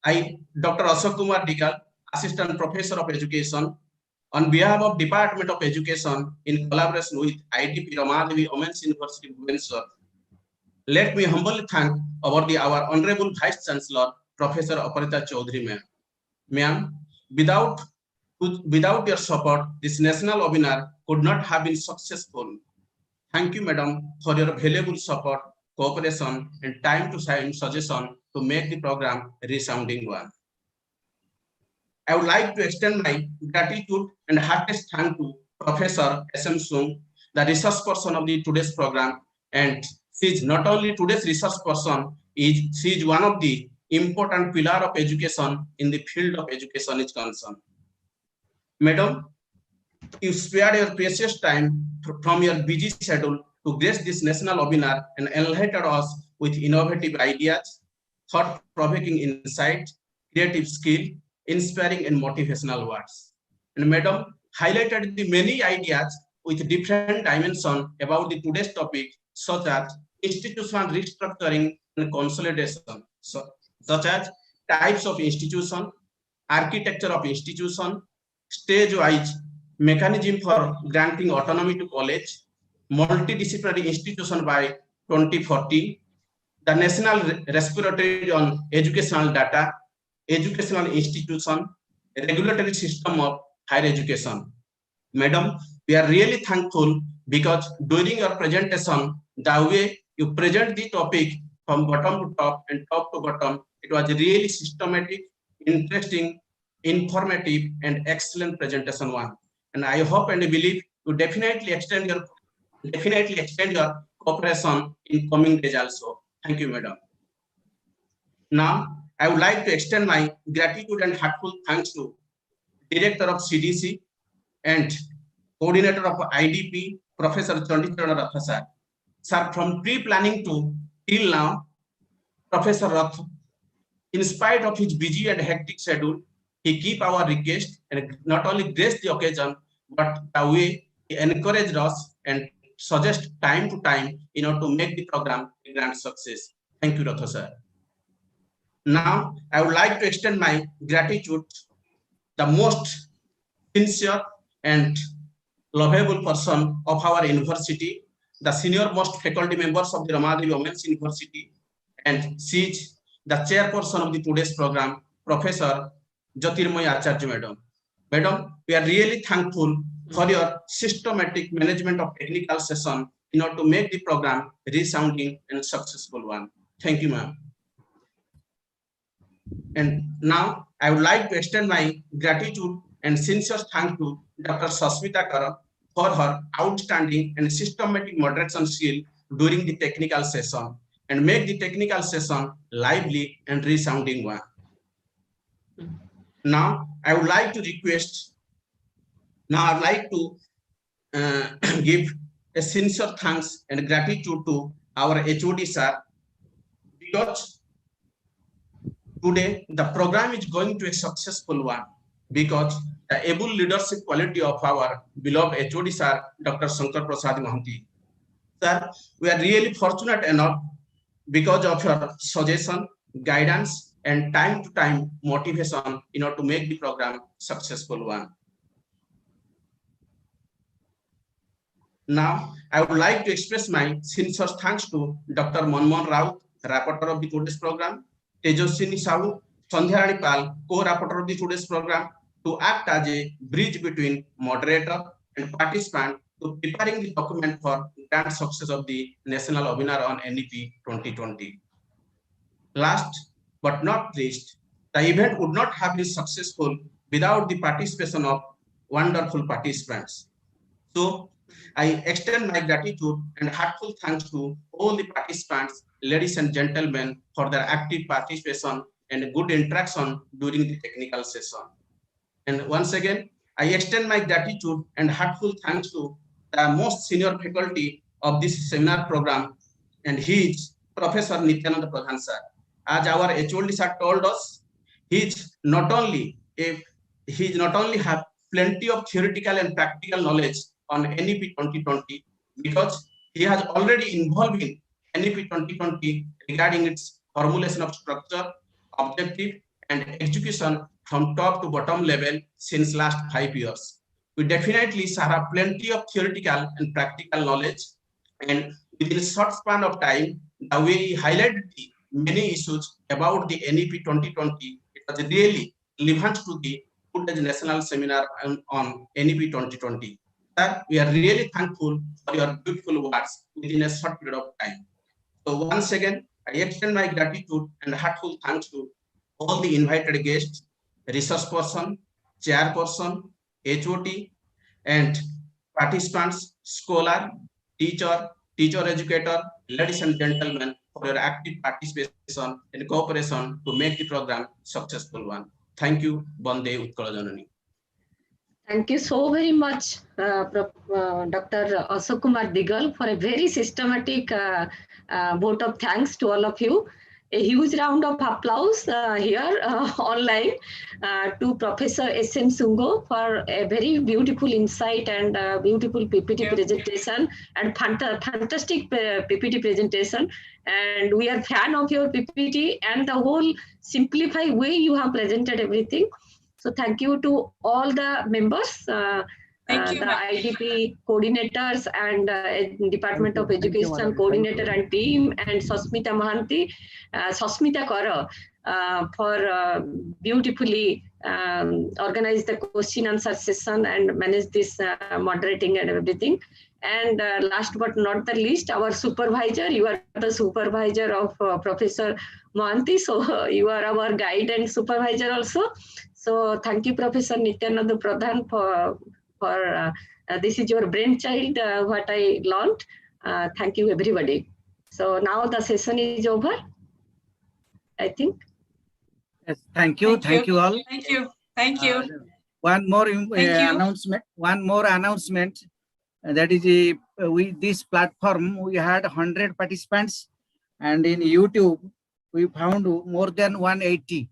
I, Dr. Ashok Kumar Digal, Assistant Professor of Education, on behalf of Department of Education in collaboration with IDP Rama Devi Women's University, Bhubaneswar, let me humbly thank our Honorable Vice Chancellor, Professor Aparajita Chaudhary, ma'am. Ma'am, without your support, this national webinar could not have been successful. Thank you, madam, for your valuable support, cooperation, and time to suggestion to make the program a resounding one. I would like to extend my gratitude and heartiest thanks to Professor SM Sung, the research person of the today's program, and she is not only today's research person, she is one of the important pillar of education in the field of education is concerned. Madam, you spared your precious time from your busy schedule to grace this national webinar and enlightened us with innovative ideas, thought-provoking insight, creative skill, inspiring and motivational words. And madam highlighted the many ideas with different dimensions about the today's topic, such as institutional restructuring and consolidation, such as types of institution, architecture of institution, stage-wise mechanism for granting autonomy to college, multidisciplinary institution by 2040, the national respiratory on educational data, educational institution, regulatory system of higher education. Madam, we are really thankful because during your presentation, the way you present the topic from bottom to top and top to bottom, it was really systematic, interesting, informative, and excellent presentation one. And I hope and believe you definitely extend your cooperation in coming days also. Thank you, madam. Now, I would like to extend my gratitude and heartfelt thanks to Director of CDC and Coordinator of IDP, Professor Chandicharan Ratha sir. Sir, from pre-planning to till now, Professor Ratha, in spite of his busy and hectic schedule, he keep our request and not only grace the occasion, but the way he encouraged us and suggest time to time in order to make the program a grand success. Thank you, Ratha sir. Now, I would like to extend my gratitude, the most sincere and lovable person of our university, the senior most faculty members of the Ramadevi Women's University, and she is the chairperson of the today's program, Professor Jyotirmoyi Acharya Madam. Madam, we are really thankful for your systematic management of technical session in order to make the program resounding and successful one. Thank you, ma'am. And now I would like to extend my gratitude and sincere thanks to Dr. Sasmita Kara for her outstanding and systematic moderation skill during the technical session and make the technical session lively and resounding one. Now I would like to request, give a sincere thanks and gratitude to our HOD sir, because today the program is going to a successful one because the able leadership quality of our beloved HOD sir, Dr. Shankar Prasad Mohanty. Sir, we are really fortunate enough because of your suggestion, guidance, and time to time motivation in order to make the program successful one. Now, I would like to express my sincere thanks to Dr. Manmohan Rao, rapporteur of the today's program, Tejaswini Sahu, Sandhyarani Pal, co-rapporteur of the today's program, to act as a bridge between moderator and participant to preparing the document for grand success of the National Webinar on NEP 2020. Last but not least, the event would not have been successful without the participation of wonderful participants. So, I extend my gratitude and heartfelt thanks to all the participants, ladies and gentlemen, for their active participation and good interaction during the technical session. And once again, I extend my gratitude and heartfelt thanks to the most senior faculty of this seminar program, and he is Professor Nityananda Pradhan sir. As our HOD sir told us, he not only have plenty of theoretical and practical knowledge on NEP 2020, because he has already involved in NEP 2020 regarding its formulation of structure, objective, and execution from top to bottom level since last 5 years. We definitely have plenty of theoretical and practical knowledge, and within a short span of time, the way he highlighted the many issues about the NEP 2020, it was really relevant to the today's national seminar on NEP 2020. Sir, we are really thankful for your beautiful words within a short period of time. So once again, I extend my gratitude and heartfelt thanks to all the invited guests, resource person, chairperson, HOD, and participants, scholar, teacher, educator, ladies and gentlemen, for your active participation and cooperation to make the program successful one. Thank you, Bande Utkala Janani. Thank you so very much, Dr. Ashok Kumar Digal, for a very systematic vote of thanks to all of you. A huge round of applause here online to Professor S.M. Sungoh for a very beautiful insight and beautiful PPT presentation and fantastic PPT presentation. And we are fan of your PPT and the whole simplified way you have presented everything. So thank you to all the members, the IDP coordinators and Department of Education coordinator and team, and Sasmita Mohanty, Sasmita Kara for beautifully organize the question answer session and manage this moderating and everything. And last but not the least, our supervisor, you are the supervisor of Professor Mohanty, so you are our guide and supervisor also. So thank you, Professor Nityananda Pradhan, for this is your brainchild, what I learned. Thank you, everybody. So now the session is over, I think. Yes, thank you all. Thank you. One more announcement. That is, with this platform, we had 100 participants, and in YouTube, we found more than 180.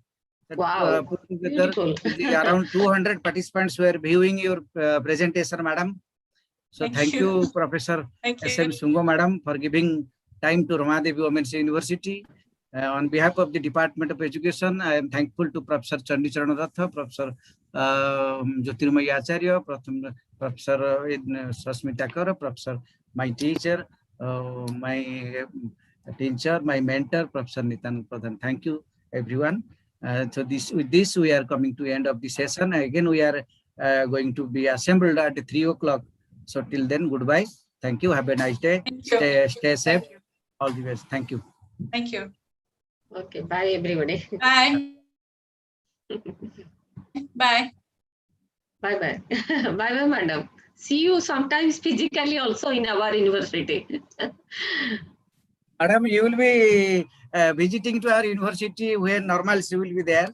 Wow, put together, around 200 participants were viewing your presentation, madam. So thank you, Professor S.M. Sungoh, madam, for giving time to Ramadevi Women's University. On behalf of the Department of Education, I am thankful to Professor Chandi Charan Ratha, Professor Jyotirmoyi Acharya, Professor Sasmita Kara, Professor my teacher, my mentor, Professor Nitan Pradhan. Thank you, everyone. So with this, we are coming to end of the session. Again, we are going to be assembled at 3 o'clock. So till then, goodbye. Thank you. Have a nice day. Stay safe. All the best. Thank you. Thank you. Okay. Bye, everybody. Bye. Bye. Bye bye. Bye bye, madam. See you sometimes physically also in our university. Madam, you will be visiting to our university when normalcy will be there.